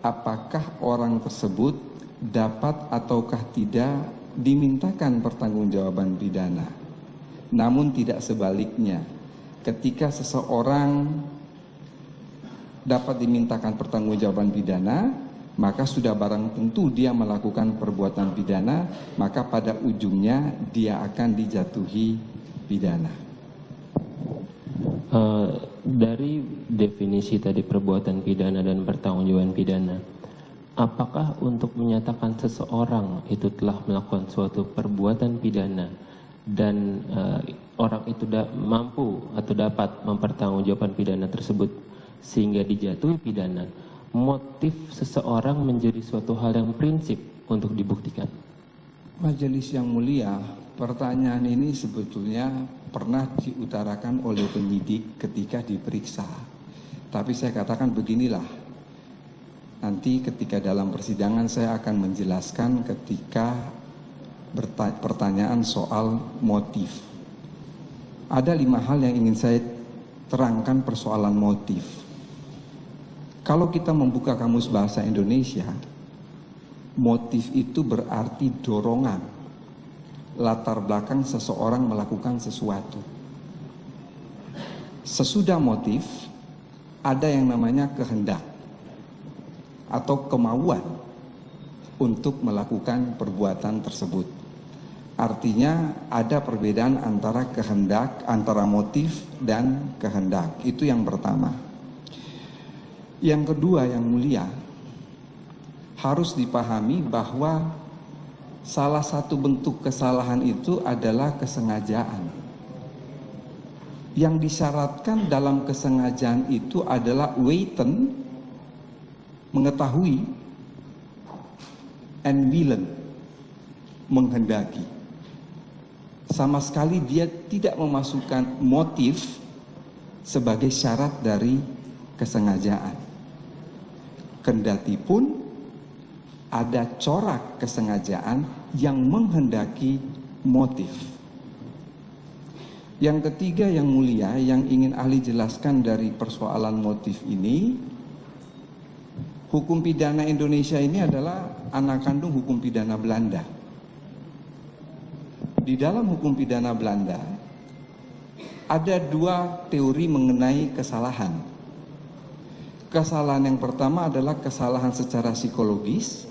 A: apakah orang tersebut dapat ataukah tidak dimintakan pertanggungjawaban pidana. Namun tidak sebaliknya, ketika seseorang dapat dimintakan pertanggungjawaban pidana, maka sudah barang tentu dia melakukan perbuatan pidana, maka pada ujungnya dia akan dijatuhi pidana.
B: Dari definisi tadi perbuatan pidana dan pertanggungjawaban pidana, apakah untuk menyatakan seseorang itu telah melakukan suatu perbuatan pidana dan orang itu mampu atau dapat mempertanggungjawabkan pidana tersebut sehingga dijatuhi pidana, motif seseorang menjadi suatu hal yang prinsip untuk dibuktikan?
A: Majelis yang mulia, pertanyaan ini sebetulnya pernah diutarakan oleh penyidik ketika diperiksa. Tapi saya katakan beginilah, nanti ketika dalam persidangan saya akan menjelaskan ketika pertanyaan soal motif. Ada 5 hal yang ingin saya terangkan persoalan motif. Kalau kita membuka kamus bahasa Indonesia, motif itu berarti dorongan, latar belakang seseorang melakukan sesuatu. Sesudah motif, ada yang namanya kehendak atau kemauan untuk melakukan perbuatan tersebut. Artinya ada perbedaan antara kehendak, antara motif dan kehendak. Itu yang pertama. Yang kedua yang mulia, harus dipahami bahwa salah satu bentuk kesalahan itu adalah kesengajaan. Yang disyaratkan dalam kesengajaan itu adalah weiten, mengetahui, and willen, menghendaki. Sama sekali dia tidak memasukkan motif sebagai syarat dari kesengajaan. Kendati pun ada corak kesengajaan yang menghendaki motif. Yang ketiga yang mulia, yang ingin ahli jelaskan dari persoalan motif ini, hukum pidana Indonesia ini adalah anak kandung hukum pidana Belanda. Di dalam hukum pidana Belanda ada 2 teori mengenai kesalahan. Kesalahan yang pertama adalah kesalahan secara psikologis.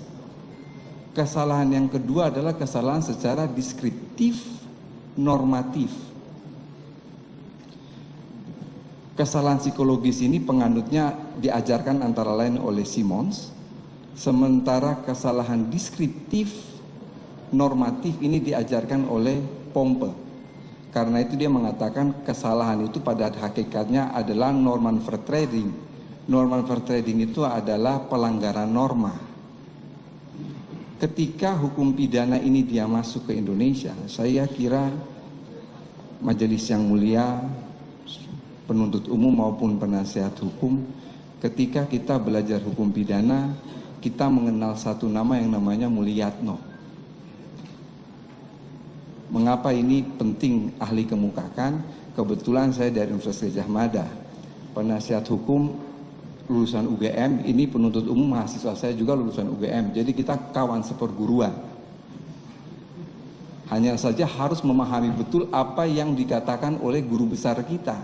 A: Kesalahan yang kedua adalah kesalahan secara deskriptif normatif. Kesalahan psikologis ini penganutnya diajarkan antara lain oleh Simons, sementara kesalahan deskriptif normatif ini diajarkan oleh Pompe. Karena itu dia mengatakan kesalahan itu pada hakikatnya adalah normal fair trading. Normal fair trading itu adalah pelanggaran norma. Ketika hukum pidana ini dia masuk ke Indonesia, saya kira Majelis yang Mulia, penuntut umum maupun penasihat hukum, ketika kita belajar hukum pidana, kita mengenal satu nama yang namanya Mulyatno. Mengapa ini penting ahli kemukakan? Kebetulan saya dari Universitas Gadjah Mada, penasihat hukum lulusan UGM, ini penuntut umum mahasiswa saya juga lulusan UGM, jadi kita kawan seperguruan. Hanya saja harus memahami betul apa yang dikatakan oleh guru besar kita.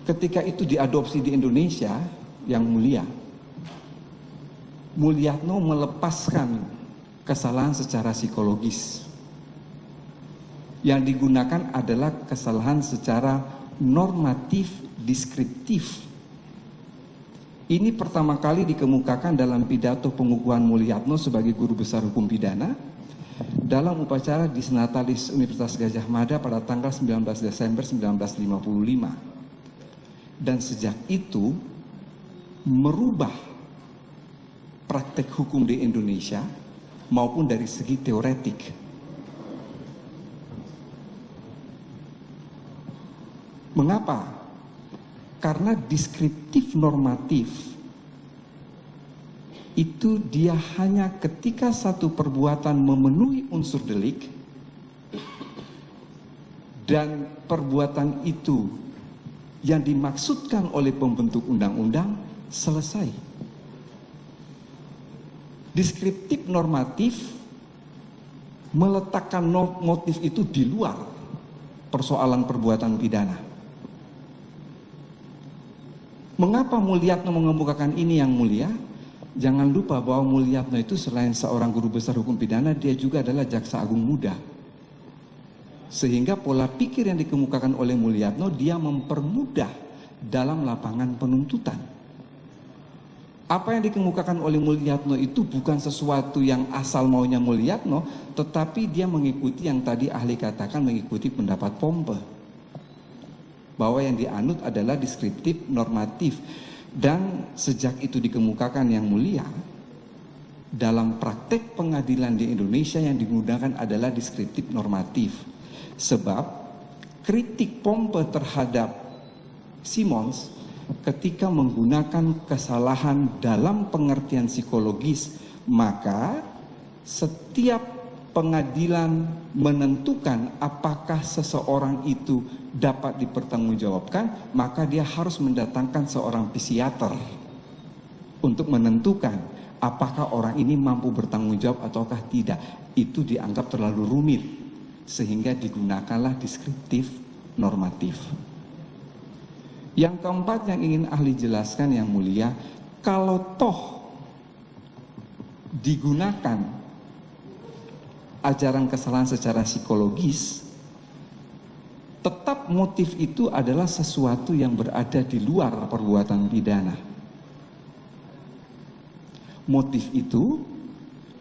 A: Ketika itu diadopsi di Indonesia, yang mulia, Mulyatno melepaskan kesalahan secara psikologis. Yang digunakan adalah kesalahan secara normatif deskriptif. Ini pertama kali dikemukakan dalam pidato pengukuhan Mulyatno sebagai guru besar hukum pidana dalam upacara Disnatalis Universitas Gadjah Mada pada tanggal 19 Desember 1955. Dan sejak itu merubah praktek hukum di Indonesia maupun dari segi teoretik. Mengapa? Karena deskriptif normatif itu dia hanya ketika satu perbuatan memenuhi unsur delik dan perbuatan itu yang dimaksudkan oleh pembentuk undang-undang selesai. Deskriptif normatif meletakkan motif itu di luar persoalan perbuatan pidana. Mengapa Mulyatno mengemukakan ini yang mulia? Jangan lupa bahwa Mulyatno itu selain seorang guru besar hukum pidana, dia juga adalah jaksa agung muda. Sehingga pola pikir yang dikemukakan oleh Mulyatno, dia mempermudah dalam lapangan penuntutan. Apa yang dikemukakan oleh Mulyatno itu bukan sesuatu yang asal maunya Mulyatno, tetapi dia mengikuti yang tadi ahli katakan, mengikuti pendapat Pompe. Bahwa yang dianut adalah deskriptif normatif. Dan sejak itu dikemukakan yang mulia, dalam praktek pengadilan di Indonesia yang digunakan adalah deskriptif normatif. Sebab kritik Pompe terhadap Simons ketika menggunakan kesalahan dalam pengertian psikologis, maka setiap pengadilan menentukan apakah seseorang itu dapat dipertanggungjawabkan, maka dia harus mendatangkan seorang psikiater untuk menentukan apakah orang ini mampu bertanggung jawab ataukah tidak. Itu dianggap terlalu rumit, sehingga digunakanlah deskriptif normatif. Yang keempat yang ingin ahli jelaskan yang mulia, kalau toh digunakan ajaran kesalahan secara psikologis, tetap motif itu adalah sesuatu yang berada di luar perbuatan pidana. Motif itu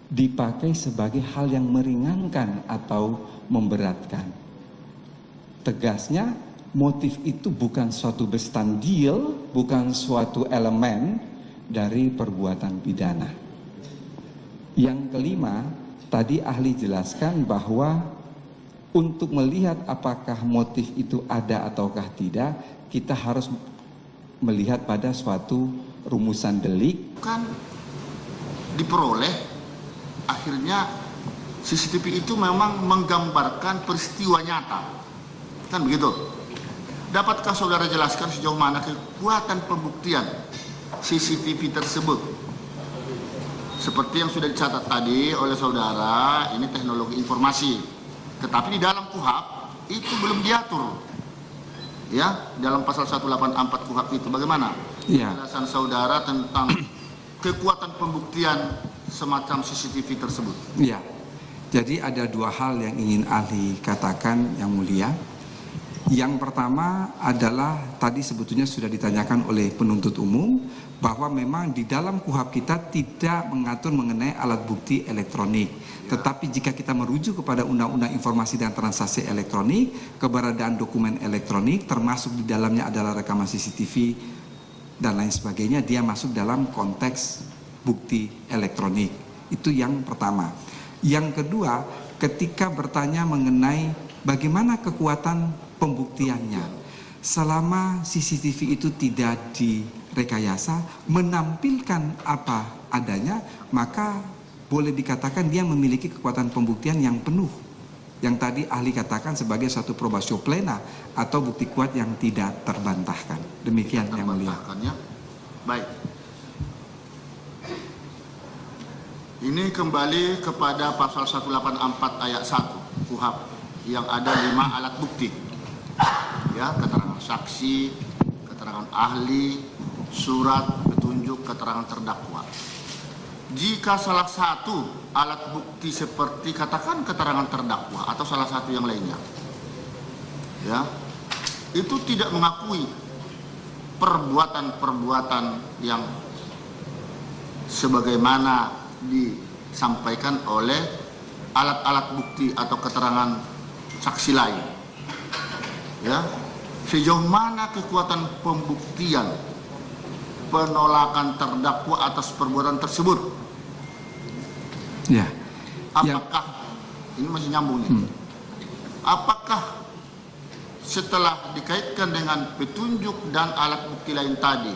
A: dipakai sebagai hal yang meringankan atau memberatkan. Tegasnya, motif itu bukan suatu bestandil, bukan suatu elemen dari perbuatan pidana. Yang kelima, tadi ahli jelaskan bahwa untuk melihat apakah motif itu ada ataukah tidak, kita harus melihat pada suatu rumusan delik.
D: Kan diperoleh, akhirnya CCTV itu memang menggambarkan peristiwa nyata. Kan begitu? Dapatkah saudara jelaskan sejauh mana kekuatan pembuktian CCTV tersebut? Seperti yang sudah dicatat tadi oleh saudara, ini teknologi informasi. Tetapi di dalam KUHP itu belum diatur. Ya, dalam pasal 184 KUHP itu bagaimana?
A: Ya.
D: Penjelasan saudara tentang kekuatan pembuktian semacam CCTV tersebut.
A: Ya. Jadi ada dua hal yang ingin ahli katakan yang mulia. Yang pertama adalah tadi sebetulnya sudah ditanyakan oleh penuntut umum bahwa memang di dalam KUHP kita tidak mengatur mengenai alat bukti elektronik. Tetapi jika kita merujuk kepada Undang-Undang Informasi dan Transaksi Elektronik, keberadaan dokumen elektronik termasuk di dalamnya adalah rekaman CCTV dan lain sebagainya, dia masuk dalam konteks bukti elektronik. Itu yang pertama. Yang kedua, ketika bertanya mengenai bagaimana kekuatan pembuktiannya, selama CCTV itu tidak direkayasa, menampilkan apa adanya, maka boleh dikatakan dia memiliki kekuatan pembuktian yang penuh. Yang tadi ahli katakan sebagai suatu probatio plena atau bukti kuat yang tidak terbantahkan. Demikian yang mulia.
D: Baik. Ini kembali kepada pasal 184 ayat 1 KUHP yang ada 5 alat bukti. Ya, keterangan saksi, keterangan ahli, surat, petunjuk, keterangan terdakwa. Jika salah satu alat bukti seperti katakan keterangan terdakwa atau salah satu yang lainnya, ya, itu tidak mengakui perbuatan-perbuatan yang sebagaimana disampaikan oleh alat-alat bukti atau keterangan saksi lain, ya, sejauh mana kekuatan pembuktian penolakan terdakwa atas perbuatan tersebut?
A: Ya.
D: Apakah ini masih nyambung nih? Apakah setelah dikaitkan dengan petunjuk dan alat bukti lain tadi,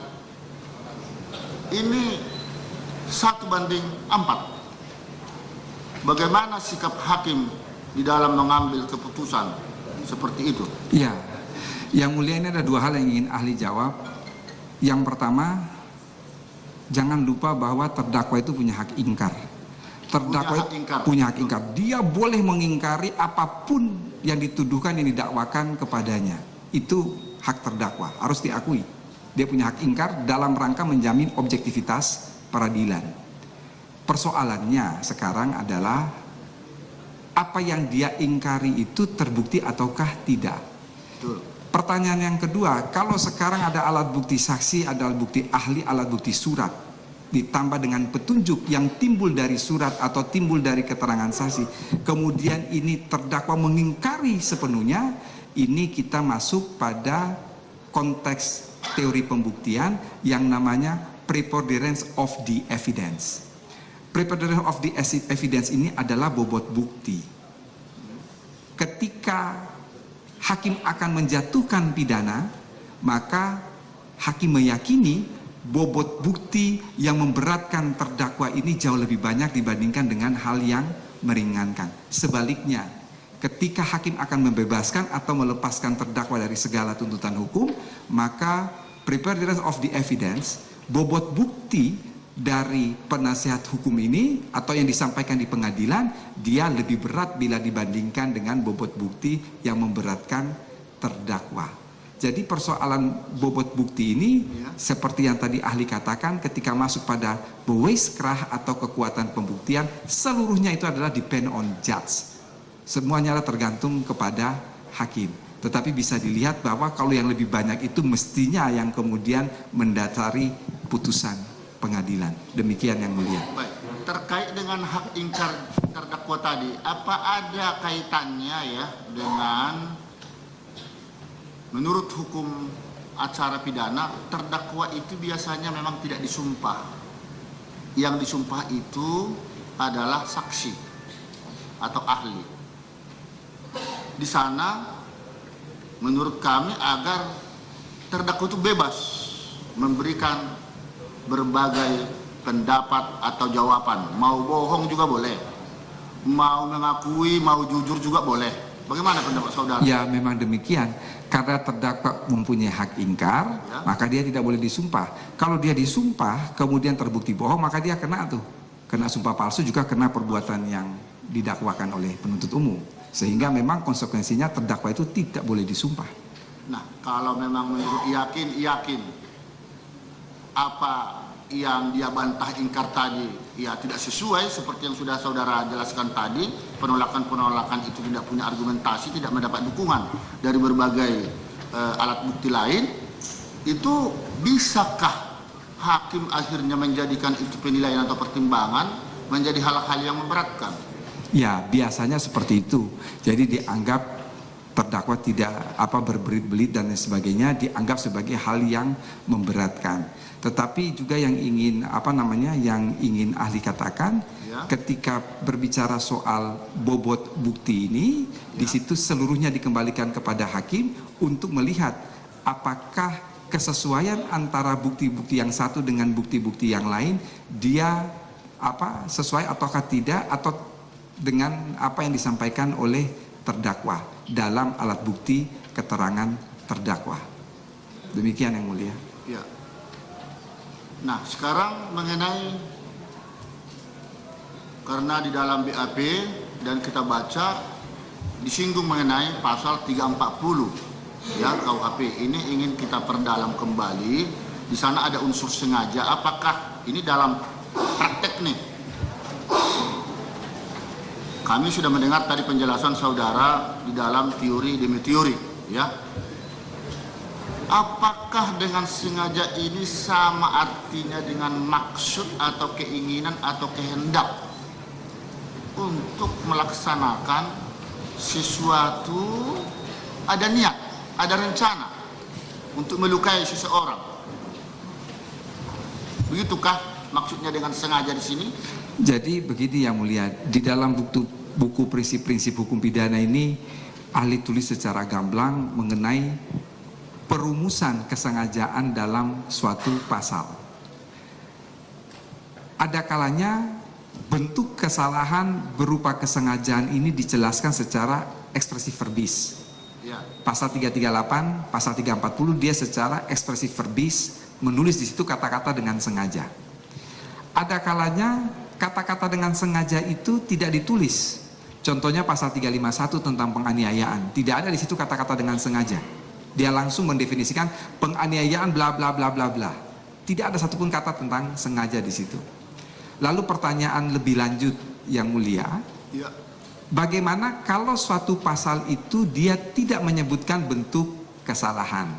D: ini 1:4? Bagaimana sikap hakim di dalam mengambil keputusan seperti itu?
A: Ya, yang mulia, ini ada 2 hal yang ingin ahli jawab. Yang pertama, jangan lupa bahwa terdakwa itu punya hak ingkar. Terdakwa punya hak ingkar. Dia boleh mengingkari apapun yang dituduhkan, yang didakwakan kepadanya. Itu hak terdakwa, harus diakui. Dia punya hak ingkar dalam rangka menjamin objektivitas peradilan. Persoalannya sekarang adalah apa yang dia ingkari itu terbukti ataukah tidak. Pertanyaan yang kedua, kalau sekarang ada alat bukti saksi, ada alat bukti ahli, alat bukti surat, ditambah dengan petunjuk yang timbul dari surat atau timbul dari keterangan saksi, kemudian ini terdakwa mengingkari sepenuhnya, ini kita masuk pada konteks teori pembuktian yang namanya preponderance of the evidence. Preponderance of the evidence ini adalah bobot bukti. Ketika hakim akan menjatuhkan pidana, maka hakim meyakini bobot bukti yang memberatkan terdakwa ini jauh lebih banyak dibandingkan dengan hal yang meringankan. Sebaliknya, ketika hakim akan membebaskan atau melepaskan terdakwa dari segala tuntutan hukum, maka preponderance of the evidence, bobot bukti dari penasihat hukum ini atau yang disampaikan di pengadilan, dia lebih berat bila dibandingkan dengan bobot bukti yang memberatkan terdakwa. Jadi persoalan bobot bukti ini seperti yang tadi ahli katakan, ketika masuk pada bewijskracht atau kekuatan pembuktian, seluruhnya itu adalah depend on judge. Semuanya tergantung kepada hakim. Tetapi bisa dilihat bahwa kalau yang lebih banyak itu mestinya yang kemudian mendasari putusan pengadilan. Demikian yang mulia.
D: Baik. Terkait dengan hak ingkar terdakwa tadi, apa ada kaitannya ya dengan menurut hukum acara pidana, terdakwa itu biasanya memang tidak disumpah. Yang disumpah itu adalah saksi atau ahli. Di sana, menurut kami agar terdakwa itu bebas memberikan berbagai pendapat atau jawaban. Mau bohong juga boleh, mau mengakui, mau jujur juga boleh. Bagaimana pendapat saudara?
A: Ya, memang demikian. Karena terdakwa mempunyai hak ingkar, ya, maka dia tidak boleh disumpah. Kalau dia disumpah, kemudian terbukti bohong, maka dia kena tuh. Kena sumpah palsu, juga kena perbuatan yang didakwakan oleh penuntut umum. Sehingga memang konsekuensinya terdakwa itu tidak boleh disumpah.
D: Nah, kalau memang menurut yakin, apa yang dia bantah ingkar tadi ya tidak sesuai seperti yang sudah saudara jelaskan tadi, penolakan itu tidak punya argumentasi, tidak mendapat dukungan dari berbagai alat bukti lain, itu bisakah hakim akhirnya menjadikan itu penilaian atau pertimbangan menjadi hal-hal yang memberatkan?
A: Ya, biasanya seperti itu. Jadi dianggap terdakwa tidak berbelit-belit dan sebagainya, dianggap sebagai hal yang memberatkan. Tetapi juga yang ingin yang ingin ahli katakan, ya, ketika berbicara soal bobot bukti ini, ya, di situ seluruhnya dikembalikan kepada hakim untuk melihat apakah kesesuaian antara bukti-bukti yang satu dengan bukti-bukti yang lain dia sesuai ataukah tidak, atau dengan apa yang disampaikan oleh terdakwa dalam alat bukti keterangan terdakwa. Demikian yang mulia.
D: Ya. Nah, sekarang mengenai, karena di dalam BAP dan kita baca disinggung mengenai pasal 340 ya KUHP, ini ingin kita perdalam kembali. Di sana ada unsur sengaja, apakah ini dalam praktek nih? Kami sudah mendengar tadi penjelasan saudara di dalam teori demi teori, ya. Apakah dengan sengaja ini sama artinya dengan maksud atau keinginan atau kehendak untuk melaksanakan sesuatu, ada niat, ada rencana untuk melukai seseorang? Begitukah maksudnya dengan sengaja di sini?
A: Jadi begini yang mulia, di dalam buku prinsip-prinsip hukum pidana ini ahli tulis secara gamblang mengenai perumusan kesengajaan dalam suatu pasal. Ada kalanya bentuk kesalahan berupa kesengajaan ini dijelaskan secara ekspresif verbis.
D: Ya.
A: Pasal 338, pasal 340 dia secara ekspresif verbis menulis di situ kata-kata dengan sengaja. Ada kalanya kata-kata dengan sengaja itu tidak ditulis. Contohnya pasal 351 tentang penganiayaan, tidak ada di situ kata-kata dengan sengaja. Dia langsung mendefinisikan penganiayaan bla bla bla bla bla. Tidak ada satupun kata tentang sengaja di situ. Lalu pertanyaan lebih lanjut yang mulia,
D: ya,
A: bagaimana kalau suatu pasal itu dia tidak menyebutkan bentuk kesalahan?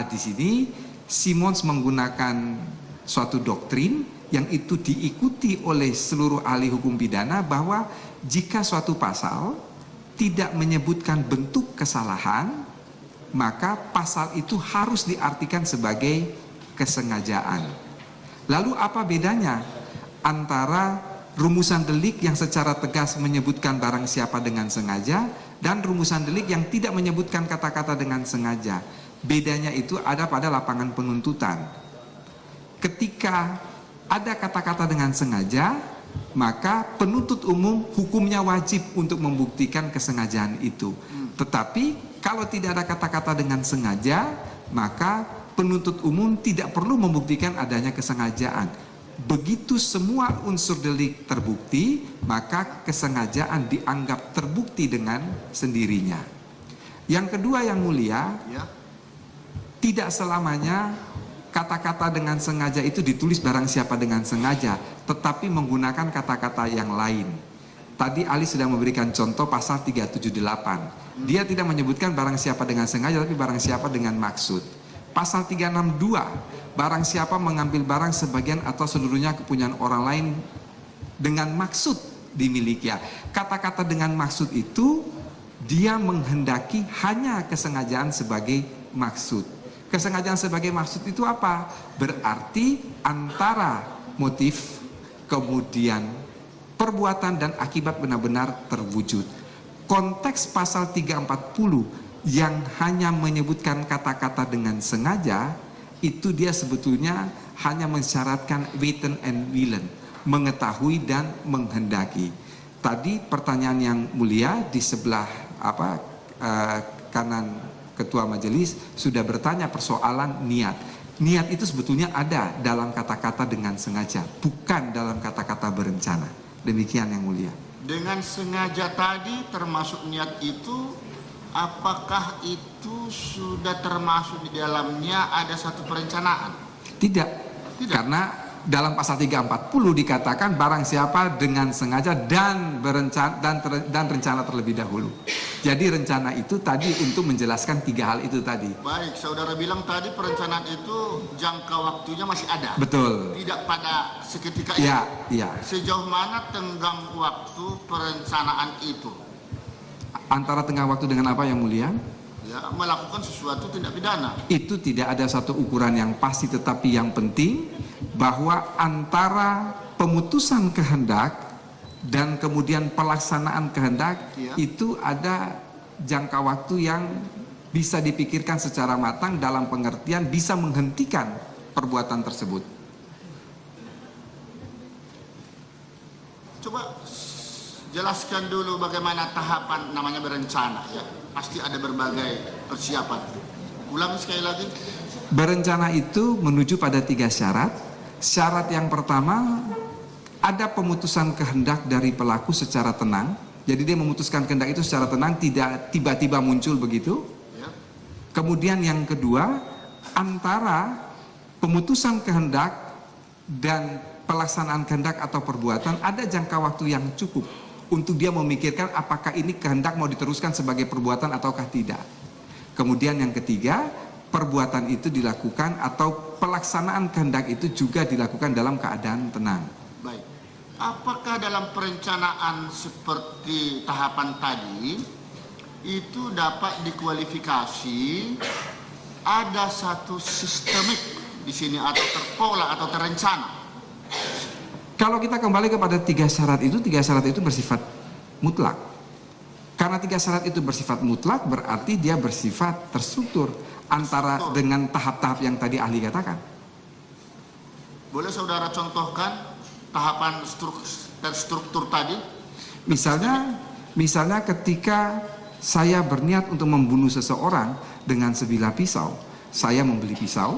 A: Di sini Simons menggunakan suatu doktrin yang itu diikuti oleh seluruh ahli hukum pidana, bahwa jika suatu pasal tidak menyebutkan bentuk kesalahan, maka pasal itu harus diartikan sebagai kesengajaan. Lalu apa bedanya antara rumusan delik yang secara tegas menyebutkan barang siapa dengan sengaja dan rumusan delik yang tidak menyebutkan kata-kata dengan sengaja? Bedanya itu ada pada lapangan penuntutan. Ketika ada kata-kata dengan sengaja, maka penuntut umum hukumnya wajib untuk membuktikan kesengajaan itu. Tetapi kalau tidak ada kata-kata dengan sengaja, maka penuntut umum tidak perlu membuktikan adanya kesengajaan. Begitu semua unsur delik terbukti, maka kesengajaan dianggap terbukti dengan sendirinya. Yang kedua yang mulia,
D: ya,
A: tidak selamanya kata-kata dengan sengaja itu ditulis barang siapa dengan sengaja, tetapi menggunakan kata-kata yang lain. Tadi Ali sudah memberikan contoh pasal 378. Dia tidak menyebutkan barang siapa dengan sengaja, tapi barang siapa dengan maksud. Pasal 362, barang siapa mengambil barang sebagian atau seluruhnya kepunyaan orang lain dengan maksud dimiliki. Kata-kata dengan maksud itu dia menghendaki hanya kesengajaan sebagai maksud. Kesengajaan sebagai maksud itu apa? Berarti antara motif, kemudian perbuatan dan akibat benar-benar terwujud. Konteks pasal 340 yang hanya menyebutkan kata-kata dengan sengaja, itu dia sebetulnya hanya mensyaratkan weten and willen, mengetahui dan menghendaki. Tadi pertanyaan yang mulia di sebelah kanan ketua majelis sudah bertanya persoalan niat. Niat itu sebetulnya ada dalam kata-kata dengan sengaja, bukan dalam kata-kata berencana. Demikian yang mulia.
D: Dengan sengaja tadi termasuk niat itu, apakah itu sudah termasuk di dalamnya ada satu perencanaan?
A: Tidak. Karena dalam pasal 340 dikatakan barang siapa dengan sengaja dan berencana dan rencana terlebih dahulu. Jadi rencana itu tadi untuk menjelaskan 3 hal itu tadi.
D: Baik, saudara bilang tadi perencanaan itu jangka waktunya masih ada.
A: Betul.
D: Tidak pada seketika itu.
A: Iya.
D: Sejauh mana tenggang waktu perencanaan itu?
A: Antara tengah waktu dengan apa yang mulia?
D: Ya, melakukan sesuatu tindak pidana.
A: Itu tidak ada satu ukuran yang pasti, tetapi yang penting bahwa antara pemutusan kehendak dan kemudian pelaksanaan kehendak itu ada jangka waktu yang bisa dipikirkan secara matang dalam pengertian bisa menghentikan perbuatan tersebut.
D: Coba jelaskan dulu bagaimana tahapan namanya berencana ya. Pasti ada berbagai persiapan. Ulang sekali lagi.
A: Berencana itu menuju pada 3 syarat. Syarat yang pertama, ada pemutusan kehendak dari pelaku secara tenang. Jadi dia memutuskan kehendak itu secara tenang, tidak tiba-tiba muncul begitu. Kemudian yang kedua, antara pemutusan kehendak dan pelaksanaan kehendak atau perbuatan ada jangka waktu yang cukup untuk dia memikirkan apakah ini kehendak mau diteruskan sebagai perbuatan ataukah tidak. Kemudian yang ketiga, perbuatan itu dilakukan atau pelaksanaan kehendak itu juga dilakukan dalam keadaan tenang.
D: Baik. Apakah dalam perencanaan seperti tahapan tadi itu dapat dikualifikasi ada satu sistemik di sini atau terpola atau terencana?
A: Kalau kita kembali kepada 3 syarat itu bersifat mutlak. Karena 3 syarat itu bersifat mutlak berarti dia bersifat terstruktur antara dengan tahap-tahap yang tadi ahli katakan.
D: Boleh saudara contohkan tahapan terstruktur tadi?
A: Misalnya ketika saya berniat untuk membunuh seseorang dengan sebilah pisau, saya membeli pisau,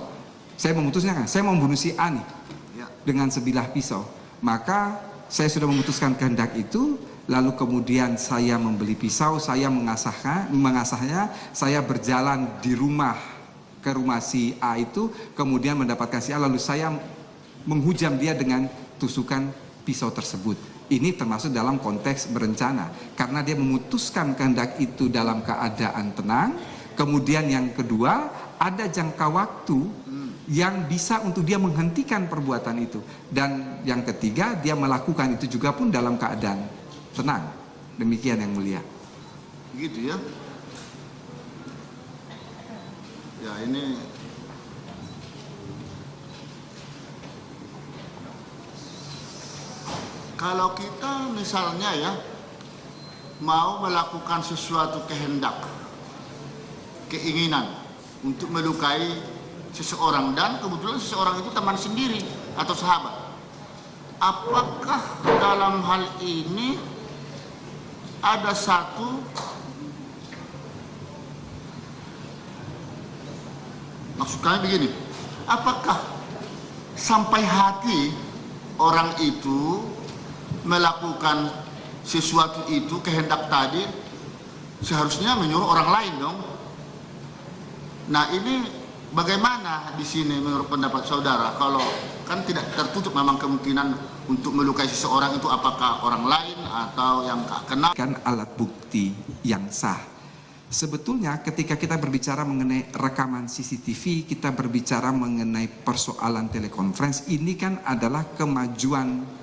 A: saya memutuskan saya mau membunuh si A nih dengan sebilah pisau. Maka saya sudah memutuskan kehendak itu, lalu kemudian saya membeli pisau, saya mengasahnya, saya berjalan di rumah ke rumah si A itu, kemudian mendapatkan si A, lalu saya menghujam dia dengan tusukan pisau tersebut. Ini termasuk dalam konteks berencana, karena dia memutuskan kehendak itu dalam keadaan tenang. Kemudian yang kedua, ada jangka waktu yang bisa untuk dia menghentikan perbuatan itu. Dan yang ketiga, dia melakukan itu juga pun dalam keadaan tenang. Demikian yang mulia.
D: Gitu ya. Ya ini kalau kita misalnya ya mau melakukan sesuatu kehendak, keinginan untuk melukai seseorang dan kebetulan seseorang itu teman sendiri atau sahabat. Apakah dalam hal ini ada satu maksud kami begini, apakah sampai hati orang itu melakukan sesuatu itu kehendak tadi seharusnya menyuruh orang lain dong. Nah ini bagaimana di sini menurut pendapat saudara, kalau kan tidak tertutup memang kemungkinan untuk melukai seseorang itu apakah orang lain atau yang tak kenal?
A: Kan alat bukti yang sah. Sebetulnya ketika kita berbicara mengenai rekaman CCTV, kita berbicara mengenai persoalan telekonferensi, ini kan adalah kemajuan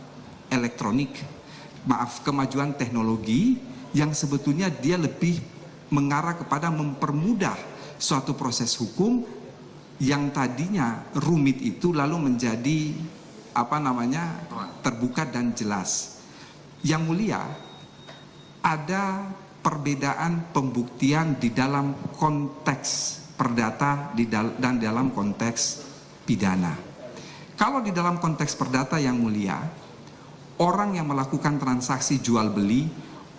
A: elektronik, kemajuan teknologi yang sebetulnya dia lebih mengarah kepada mempermudah suatu proses hukum yang tadinya rumit itu lalu menjadi terbuka dan jelas. Yang mulia, ada perbedaan pembuktian di dalam konteks perdata dan dalam konteks pidana. Kalau di dalam konteks perdata yang mulia, orang yang melakukan transaksi jual beli,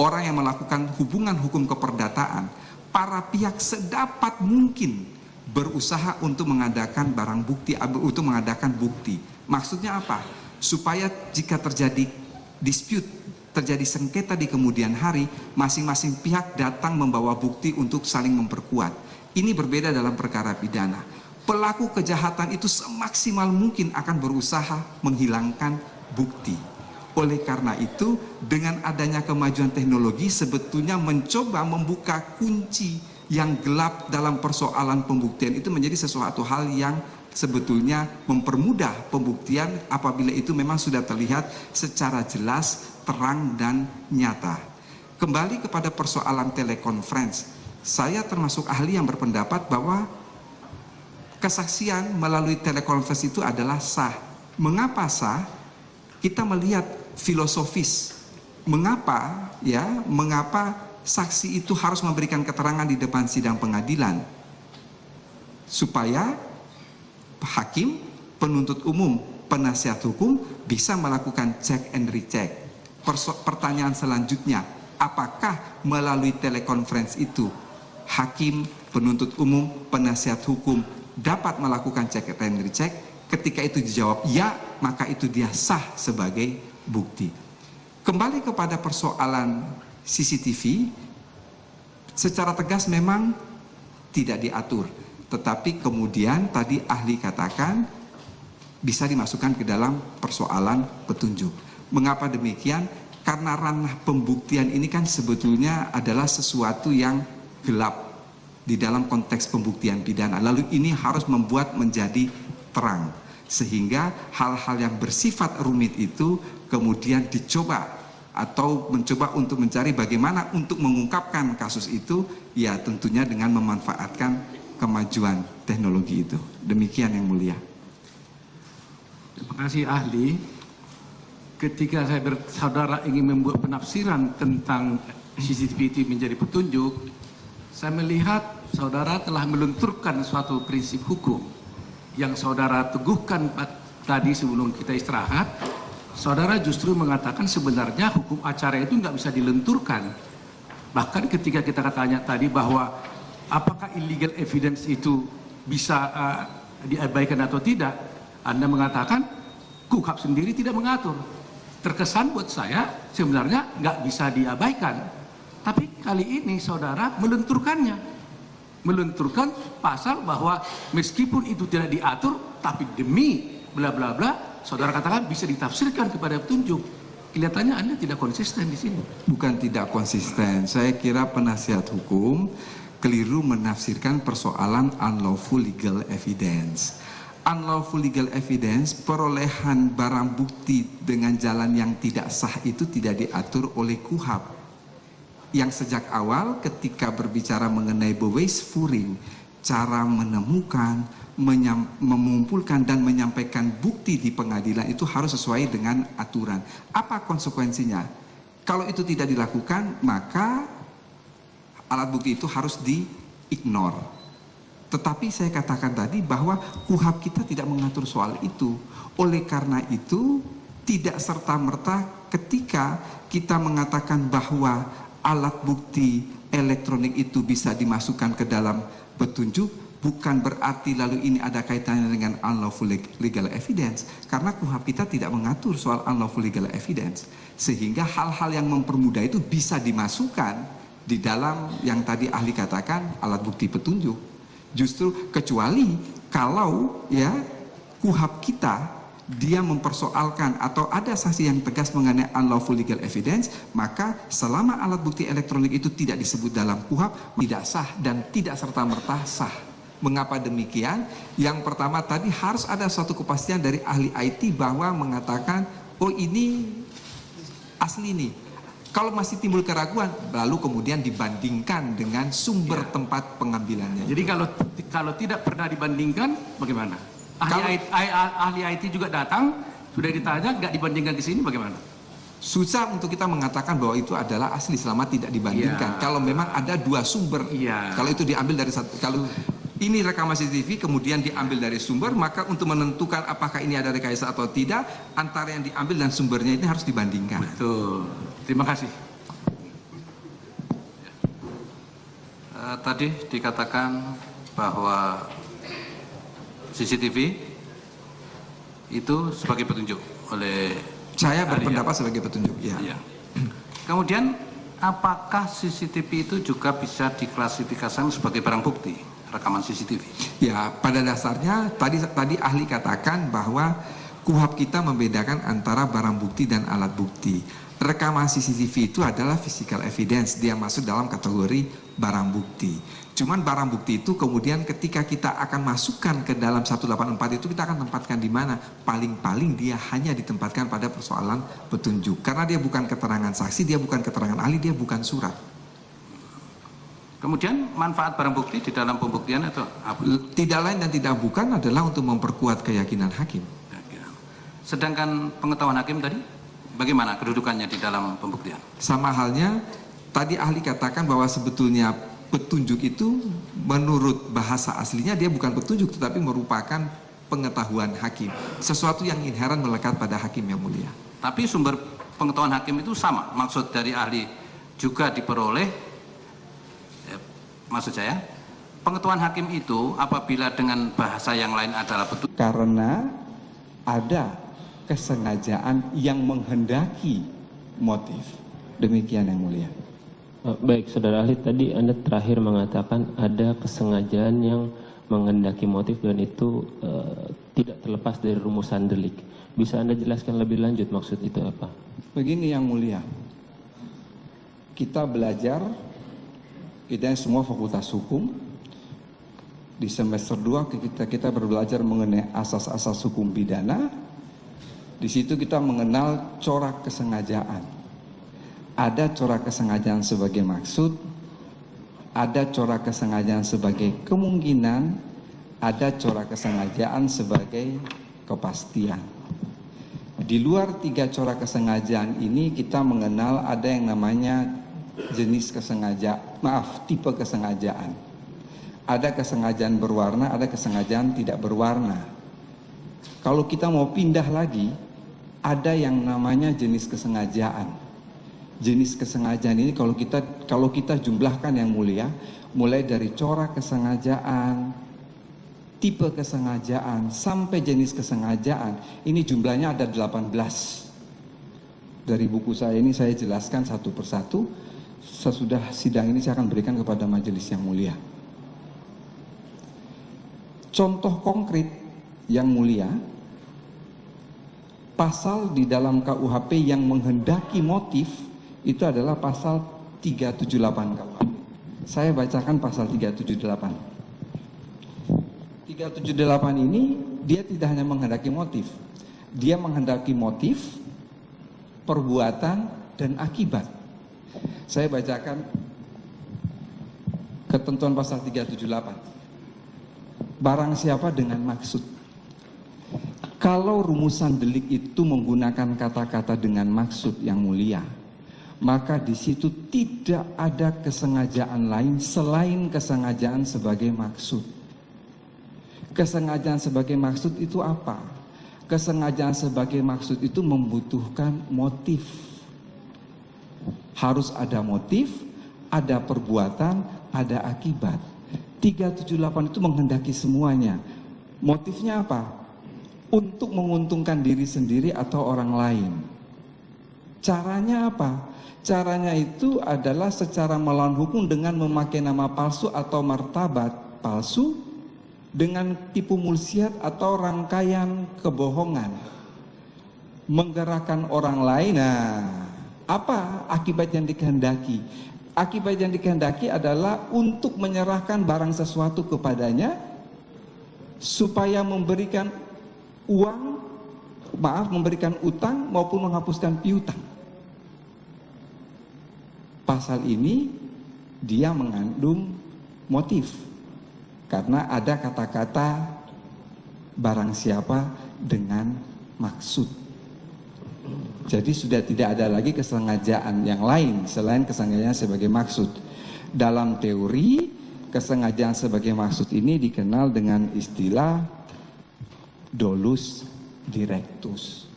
A: orang yang melakukan hubungan hukum keperdataan, para pihak sedapat mungkin berusaha untuk mengadakan barang bukti, untuk mengadakan bukti. Maksudnya apa? Supaya jika terjadi dispute, terjadi sengketa di kemudian hari, masing-masing pihak datang membawa bukti untuk saling memperkuat. Ini berbeda dalam perkara pidana. pelaku kejahatan itu semaksimal mungkin akan berusaha menghilangkan bukti. Oleh karena itu, dengan adanya kemajuan teknologi sebetulnya mencoba membuka kunci yang gelap dalam persoalan pembuktian itu menjadi sesuatu hal yang sebetulnya mempermudah pembuktian apabila itu memang sudah terlihat secara jelas, terang, dan nyata. Kembali kepada persoalan telekonferensi, saya termasuk ahli yang berpendapat bahwa kesaksian melalui telekonferensi itu adalah sah. Mengapa sah? Kita melihat filosofis. Mengapa saksi itu harus memberikan keterangan di depan sidang pengadilan? Supaya hakim, penuntut umum, penasihat hukum bisa melakukan check and recheck. Pertanyaan selanjutnya, apakah melalui telekonferensi itu hakim, penuntut umum, penasihat hukum dapat melakukan check and recheck? Ketika itu dijawab ya, maka itu dia sah sebagai bukti. Kembali kepada persoalan CCTV, secara tegas memang tidak diatur, tetapi kemudian tadi ahli katakan bisa dimasukkan ke dalam persoalan petunjuk. Mengapa demikian? Karena ranah pembuktian ini kan sebetulnya adalah sesuatu yang gelap di dalam konteks pembuktian pidana. Lalu ini harus membuat menjadi terang. Sehingga hal-hal yang bersifat rumit itu kemudian dicoba atau mencoba untuk mencari bagaimana untuk mengungkapkan kasus itu, ya tentunya dengan memanfaatkan kemajuan teknologi itu. Demikian yang mulia.
E: Terima kasih ahli. Ketika saudara ingin membuat penafsiran tentang CCTV itu menjadi petunjuk, saya melihat saudara telah melunturkan suatu prinsip hukum yang saudara teguhkan tadi sebelum kita istirahat. Saudara justru mengatakan sebenarnya hukum acara itu nggak bisa dilenturkan. Bahkan ketika kita katanya tadi bahwa apakah illegal evidence itu bisa diabaikan atau tidak, Anda mengatakan KUHP sendiri tidak mengatur. Terkesan buat saya sebenarnya nggak bisa diabaikan. Tapi kali ini saudara melenturkannya. Melenturkan pasal bahwa meskipun itu tidak diatur, tapi demi bla bla bla, saudara katakan bisa ditafsirkan kepada petunjuk. Kelihatannya Anda tidak konsisten di sini.
A: Bukan tidak konsisten. Saya kira penasihat hukum keliru menafsirkan persoalan unlawful legal evidence. Unlawful legal evidence, perolehan barang bukti dengan jalan yang tidak sah itu tidak diatur oleh KUHP. Yang sejak awal ketika berbicara mengenai bewijsvoering, cara menemukan, mengumpulkan dan menyampaikan bukti di pengadilan itu harus sesuai dengan aturan. Apa konsekuensinya? Kalau itu tidak dilakukan, maka alat bukti itu harus di-ignore. Tetapi saya katakan tadi bahwa KUHP kita tidak mengatur soal itu. Oleh karena itu, tidak serta-merta ketika kita mengatakan bahwa alat bukti elektronik itu bisa dimasukkan ke dalam petunjuk, bukan berarti lalu ini ada kaitannya dengan unlawful legal evidence. Karena KUHP kita tidak mengatur soal unlawful legal evidence. Sehingga hal-hal yang mempermudah itu bisa dimasukkan di dalam yang tadi ahli katakan alat bukti petunjuk. Justru kecuali kalau ya KUHP kita dia mempersoalkan atau ada sanksi yang tegas mengenai unlawful legal evidence, maka selama alat bukti elektronik itu tidak disebut dalam KUHP, tidak sah dan tidak serta-merta sah. Mengapa demikian? Yang pertama tadi harus ada suatu kepastian dari ahli IT bahwa mengatakan, oh ini asli nih. Kalau masih timbul keraguan, lalu kemudian dibandingkan dengan sumber tempat pengambilannya.
E: Jadi kalau tidak pernah dibandingkan, bagaimana? Ahli IT juga datang, sudah ditanya, nggak dibandingkan di sini, bagaimana?
A: Susah untuk kita mengatakan bahwa itu adalah asli selama tidak dibandingkan. Kalau memang ada dua sumber, kalau itu diambil dari satu, kalau ini rekaman CCTV kemudian diambil dari sumber, maka untuk menentukan apakah ini ada rekayasa atau tidak, antara yang diambil dan sumbernya ini harus dibandingkan.
E: Betul. Terima kasih.
F: Tadi dikatakan bahwa CCTV itu sebagai petunjuk oleh
A: saya berpendapat sebagai petunjuk, ya.
F: Kemudian apakah CCTV itu juga bisa diklasifikasikan sebagai barang bukti, rekaman CCTV?
A: Ya, pada dasarnya tadi ahli katakan bahwa KUHP kita membedakan antara barang bukti dan alat bukti. Rekaman CCTV itu adalah physical evidence, dia masuk dalam kategori barang bukti. Cuman barang bukti itu kemudian ketika kita akan masukkan ke dalam 184 itu kita akan tempatkan di mana? Paling-paling dia hanya ditempatkan pada persoalan petunjuk. Karena dia bukan keterangan saksi, dia bukan keterangan ahli, dia bukan surat.
F: Kemudian manfaat barang bukti di dalam pembuktian itu apa?
A: Tidak lain dan tidak bukan adalah untuk memperkuat keyakinan hakim.
F: Sedangkan pengetahuan hakim tadi, bagaimana kedudukannya di dalam pembuktian?
A: Sama halnya, tadi ahli katakan bahwa sebetulnya petunjuk itu menurut bahasa aslinya dia bukan petunjuk tetapi merupakan pengetahuan hakim. Sesuatu yang inheran melekat pada hakim yang mulia.
F: Tapi sumber pengetahuan hakim itu sama, maksud dari ahli juga diperoleh, maksud saya, pengetahuan hakim itu apabila dengan bahasa yang lain adalah petunjuk.
A: Karena ada kesengajaan yang menghendaki motif. Demikian yang mulia.
B: Baik, saudara ahli, tadi Anda terakhir mengatakan ada kesengajaan yang menghendaki motif dan itu tidak terlepas dari rumusan delik. Bisa Anda jelaskan lebih lanjut maksud itu apa?
A: Begini yang mulia, kita belajar, kita semua fakultas hukum, di semester 2 kita belajar mengenai asas-asas hukum pidana. Di situ kita mengenal corak kesengajaan. Ada corak kesengajaan sebagai maksud, ada corak kesengajaan sebagai kemungkinan, ada corak kesengajaan sebagai kepastian. Di luar 3 corak kesengajaan ini kita mengenal ada yang namanya jenis kesengajaan, tipe kesengajaan. Ada kesengajaan berwarna, ada kesengajaan tidak berwarna. Kalau kita mau pindah lagi, ada yang namanya jenis kesengajaan. Jenis kesengajaan ini kalau kita jumlahkan yang mulia, mulai dari corak kesengajaan, tipe kesengajaan, sampai jenis kesengajaan, ini jumlahnya ada 18. Dari buku saya ini saya jelaskan satu persatu. Sesudah sidang ini saya akan berikan kepada majelis yang mulia. Contoh konkret yang mulia, pasal di dalam KUHP yang menghendaki motif itu adalah pasal 378 KUHP. Saya bacakan pasal 378. 378 ini dia tidak hanya menghendaki motif. Dia menghendaki motif, perbuatan, dan akibat. Saya bacakan ketentuan pasal 378. Barang siapa dengan maksud. Kalau rumusan delik itu menggunakan kata-kata dengan maksud yang mulia, maka di situ tidak ada kesengajaan lain selain kesengajaan sebagai maksud. Kesengajaan sebagai maksud itu apa? Kesengajaan sebagai maksud itu membutuhkan motif. Harus ada motif, ada perbuatan, ada akibat. 378 itu menghendaki semuanya. Motifnya apa? Untuk menguntungkan diri sendiri atau orang lain. Caranya apa? Caranya itu adalah secara melawan hukum dengan memakai nama palsu atau martabat palsu, dengan tipu mulsiat atau rangkaian kebohongan, menggerakkan orang lain. Nah, apa akibat yang dikehendaki? Akibat yang dikehendaki adalah untuk menyerahkan barang sesuatu kepadanya supaya memberikan memberikan utang maupun menghapuskan piutang. Pasal ini dia mengandung motif karena ada kata-kata barang siapa dengan maksud. Jadi sudah tidak ada lagi kesengajaan yang lain selain kesengajaan sebagai maksud. Dalam teori, kesengajaan sebagai maksud ini dikenal dengan istilah dolus directus.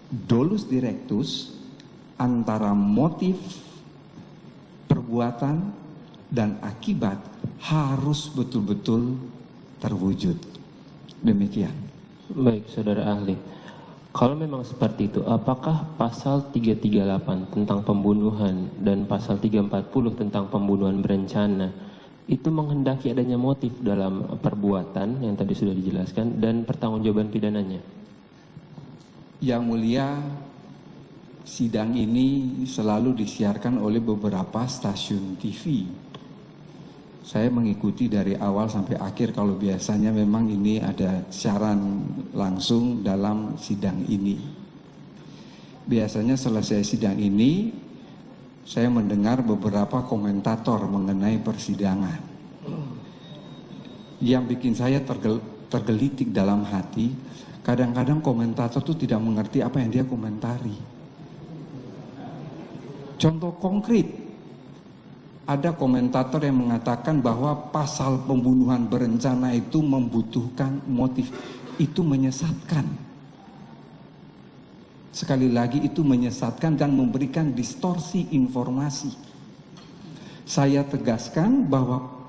A: Dolus directus antara motif, perbuatan, dan akibat harus betul-betul terwujud. Demikian.
B: Baik, saudara ahli. Kalau memang seperti itu, apakah pasal 338 tentang pembunuhan dan pasal 340 tentang pembunuhan berencana itu menghendaki adanya motif dalam perbuatan yang tadi sudah dijelaskan dan pertanggungjawaban pidananya?
A: Yang mulia, sidang ini selalu disiarkan oleh beberapa stasiun TV. Saya mengikuti dari awal sampai akhir, kalau biasanya memang ini ada siaran langsung dalam sidang ini. Biasanya selesai sidang ini, saya mendengar beberapa komentator mengenai persidangan. Yang bikin saya tergelitik dalam hati, kadang-kadang komentator itu tidak mengerti apa yang dia komentari. Contoh konkret, ada komentator yang mengatakan bahwa pasal pembunuhan berencana itu membutuhkan motif. Itu menyesatkan. Sekali lagi, itu menyesatkan dan memberikan distorsi informasi. Saya tegaskan bahwa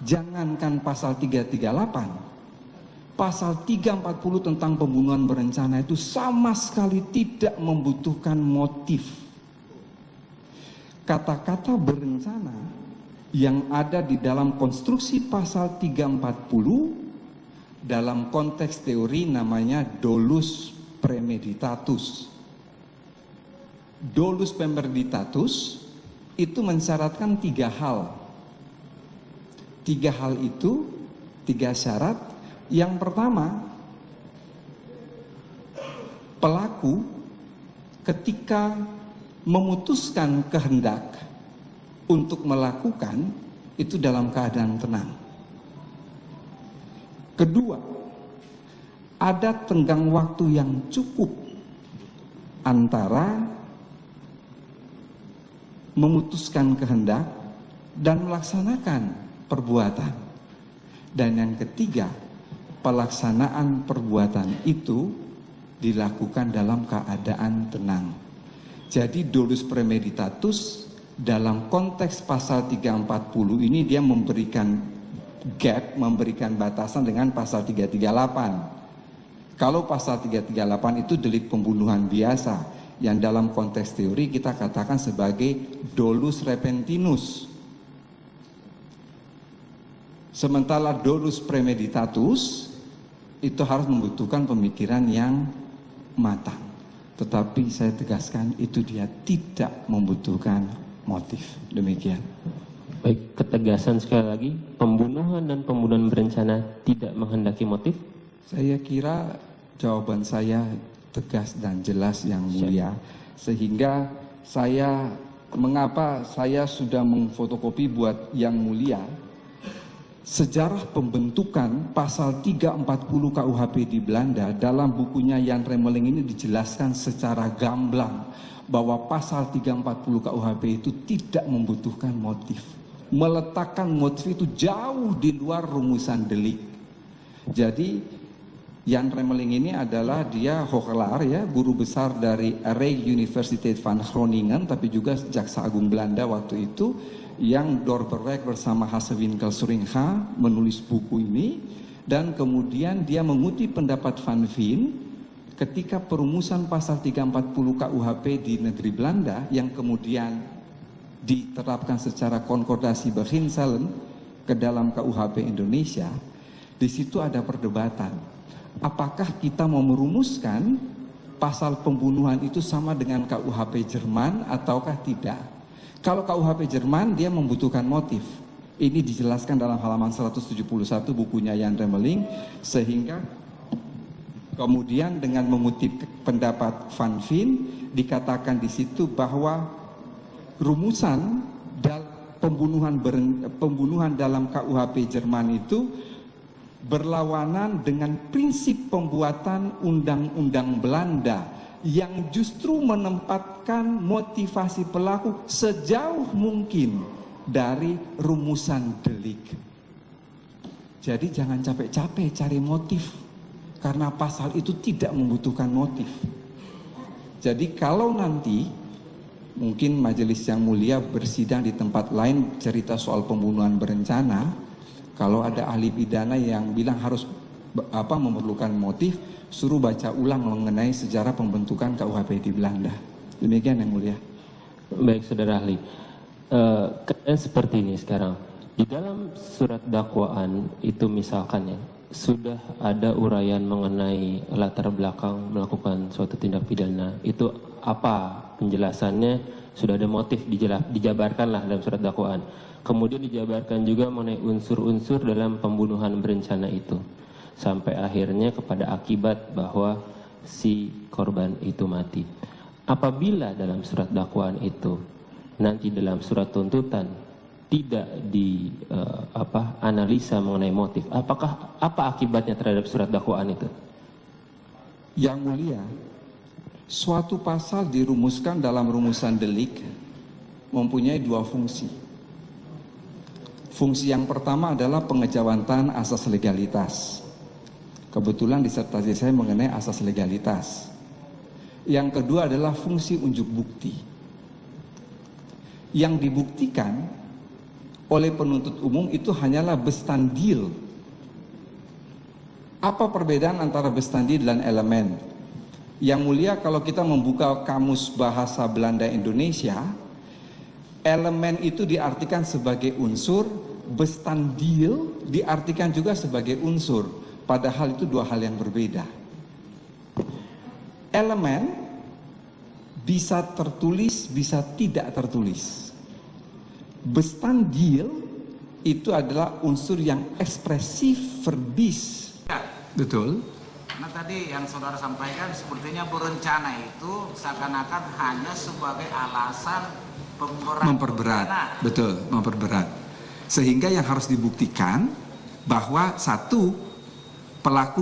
A: jangankan pasal 338, pasal 340 tentang pembunuhan berencana itu sama sekali tidak membutuhkan motif. Kata-kata berencana yang ada di dalam konstruksi pasal 340 dalam konteks teori namanya dolus premeditatus. Dolus premeditatus itu mensyaratkan 3 hal. 3 hal itu, 3 syarat. Yang pertama, pelaku ketika memutuskan kehendak untuk melakukan itu dalam keadaan tenang. Kedua, ada tenggang waktu yang cukup antara memutuskan kehendak dan melaksanakan perbuatan. Dan yang ketiga, pelaksanaan perbuatan itu dilakukan dalam keadaan tenang. Jadi dolus premeditatus dalam konteks pasal 340 ini dia memberikan gap, memberikan batasan dengan pasal 338. Kalau pasal 338 itu delik pembunuhan biasa, yang dalam konteks teori kita katakan sebagai dolus repentinus. Sementara dolus premeditatus itu harus membutuhkan pemikiran yang matang. Tetapi saya tegaskan itu dia tidak membutuhkan motif. Demikian.
B: Baik, ketegasan sekali lagi, pembunuhan dan pembunuhan berencana tidak menghendaki motif?
A: Saya kira jawaban saya tegas dan jelas yang mulia. Sehingga mengapa saya sudah memfotokopi buat yang mulia, sejarah pembentukan pasal 340 KUHP di Belanda dalam bukunya Jan Remeling ini dijelaskan secara gamblang bahwa pasal 340 KUHP itu tidak membutuhkan motif. Meletakkan motif itu jauh di luar rumusan delik. Jadi Jan Remeling ini adalah dia hoogleraar ya, guru besar dari Rijksuniversiteit van Groningen, tapi juga Jaksa Agung Belanda waktu itu, yang doorberwijck bersama Hassewinkel Suringha menulis buku ini, dan kemudian dia mengutip pendapat Van Veen ketika perumusan pasal 340 KUHP di negeri Belanda yang kemudian diterapkan secara konkordasi beginselen ke dalam KUHP Indonesia. Di situ ada perdebatan, apakah kita mau merumuskan pasal pembunuhan itu sama dengan KUHP Jerman ataukah tidak. Kalau KUHP Jerman dia membutuhkan motif. Ini dijelaskan dalam halaman 171 bukunya Jan Remeling, sehingga kemudian dengan mengutip pendapat Van Veen dikatakan di situ bahwa rumusan pembunuhan dalam KUHP Jerman itu berlawanan dengan prinsip pembuatan undang-undang Belanda yang justru menempatkan motivasi pelaku sejauh mungkin dari rumusan delik. Jadi jangan capek-capek cari motif, karena pasal itu tidak membutuhkan motif. Jadi kalau nanti mungkin majelis yang mulia bersidang di tempat lain cerita soal pembunuhan berencana, kalau ada ahli pidana yang bilang harus memerlukan motif, suruh baca ulang mengenai sejarah pembentukan KUHP di Belanda. Demikian Yang Mulia.
B: Baik saudara ahli, keadaan seperti ini sekarang. Di dalam surat dakwaan itu misalkan ya, sudah ada uraian mengenai latar belakang melakukan suatu tindak pidana. Itu apa penjelasannya? Sudah ada motif dijabarkanlah dalam surat dakwaan. Kemudian dijabarkan juga mengenai unsur-unsur dalam pembunuhan berencana itu. Sampai akhirnya kepada akibat bahwa si korban itu mati. Apabila dalam surat dakwaan itu nanti dalam surat tuntutan tidak analisa mengenai motif, apa akibatnya terhadap surat dakwaan itu?
A: Yang Mulia, suatu pasal dirumuskan dalam rumusan delik mempunyai dua fungsi. Fungsi yang pertama adalah pengejawantahan asas legalitas. Kebetulan disertasi saya mengenai asas legalitas. Yang kedua adalah fungsi unjuk bukti. Yang dibuktikan oleh penuntut umum itu hanyalah bestandil. Apa perbedaan antara bestandil dan elemen? Yang Mulia, kalau kita membuka Kamus Bahasa Belanda Indonesia, elemen itu diartikan sebagai unsur, bestandil diartikan juga sebagai unsur, padahal itu dua hal yang berbeda. Elemen bisa tertulis, bisa tidak tertulis. Bestandil itu adalah unsur yang ekspresif, verbis. Betul.
C: Karena tadi yang saudara sampaikan sepertinya berencana itu seakan-akan hanya sebagai alasan
A: memperberat. Betul, memperberat. Sehingga yang harus dibuktikan bahwa satu, pelaku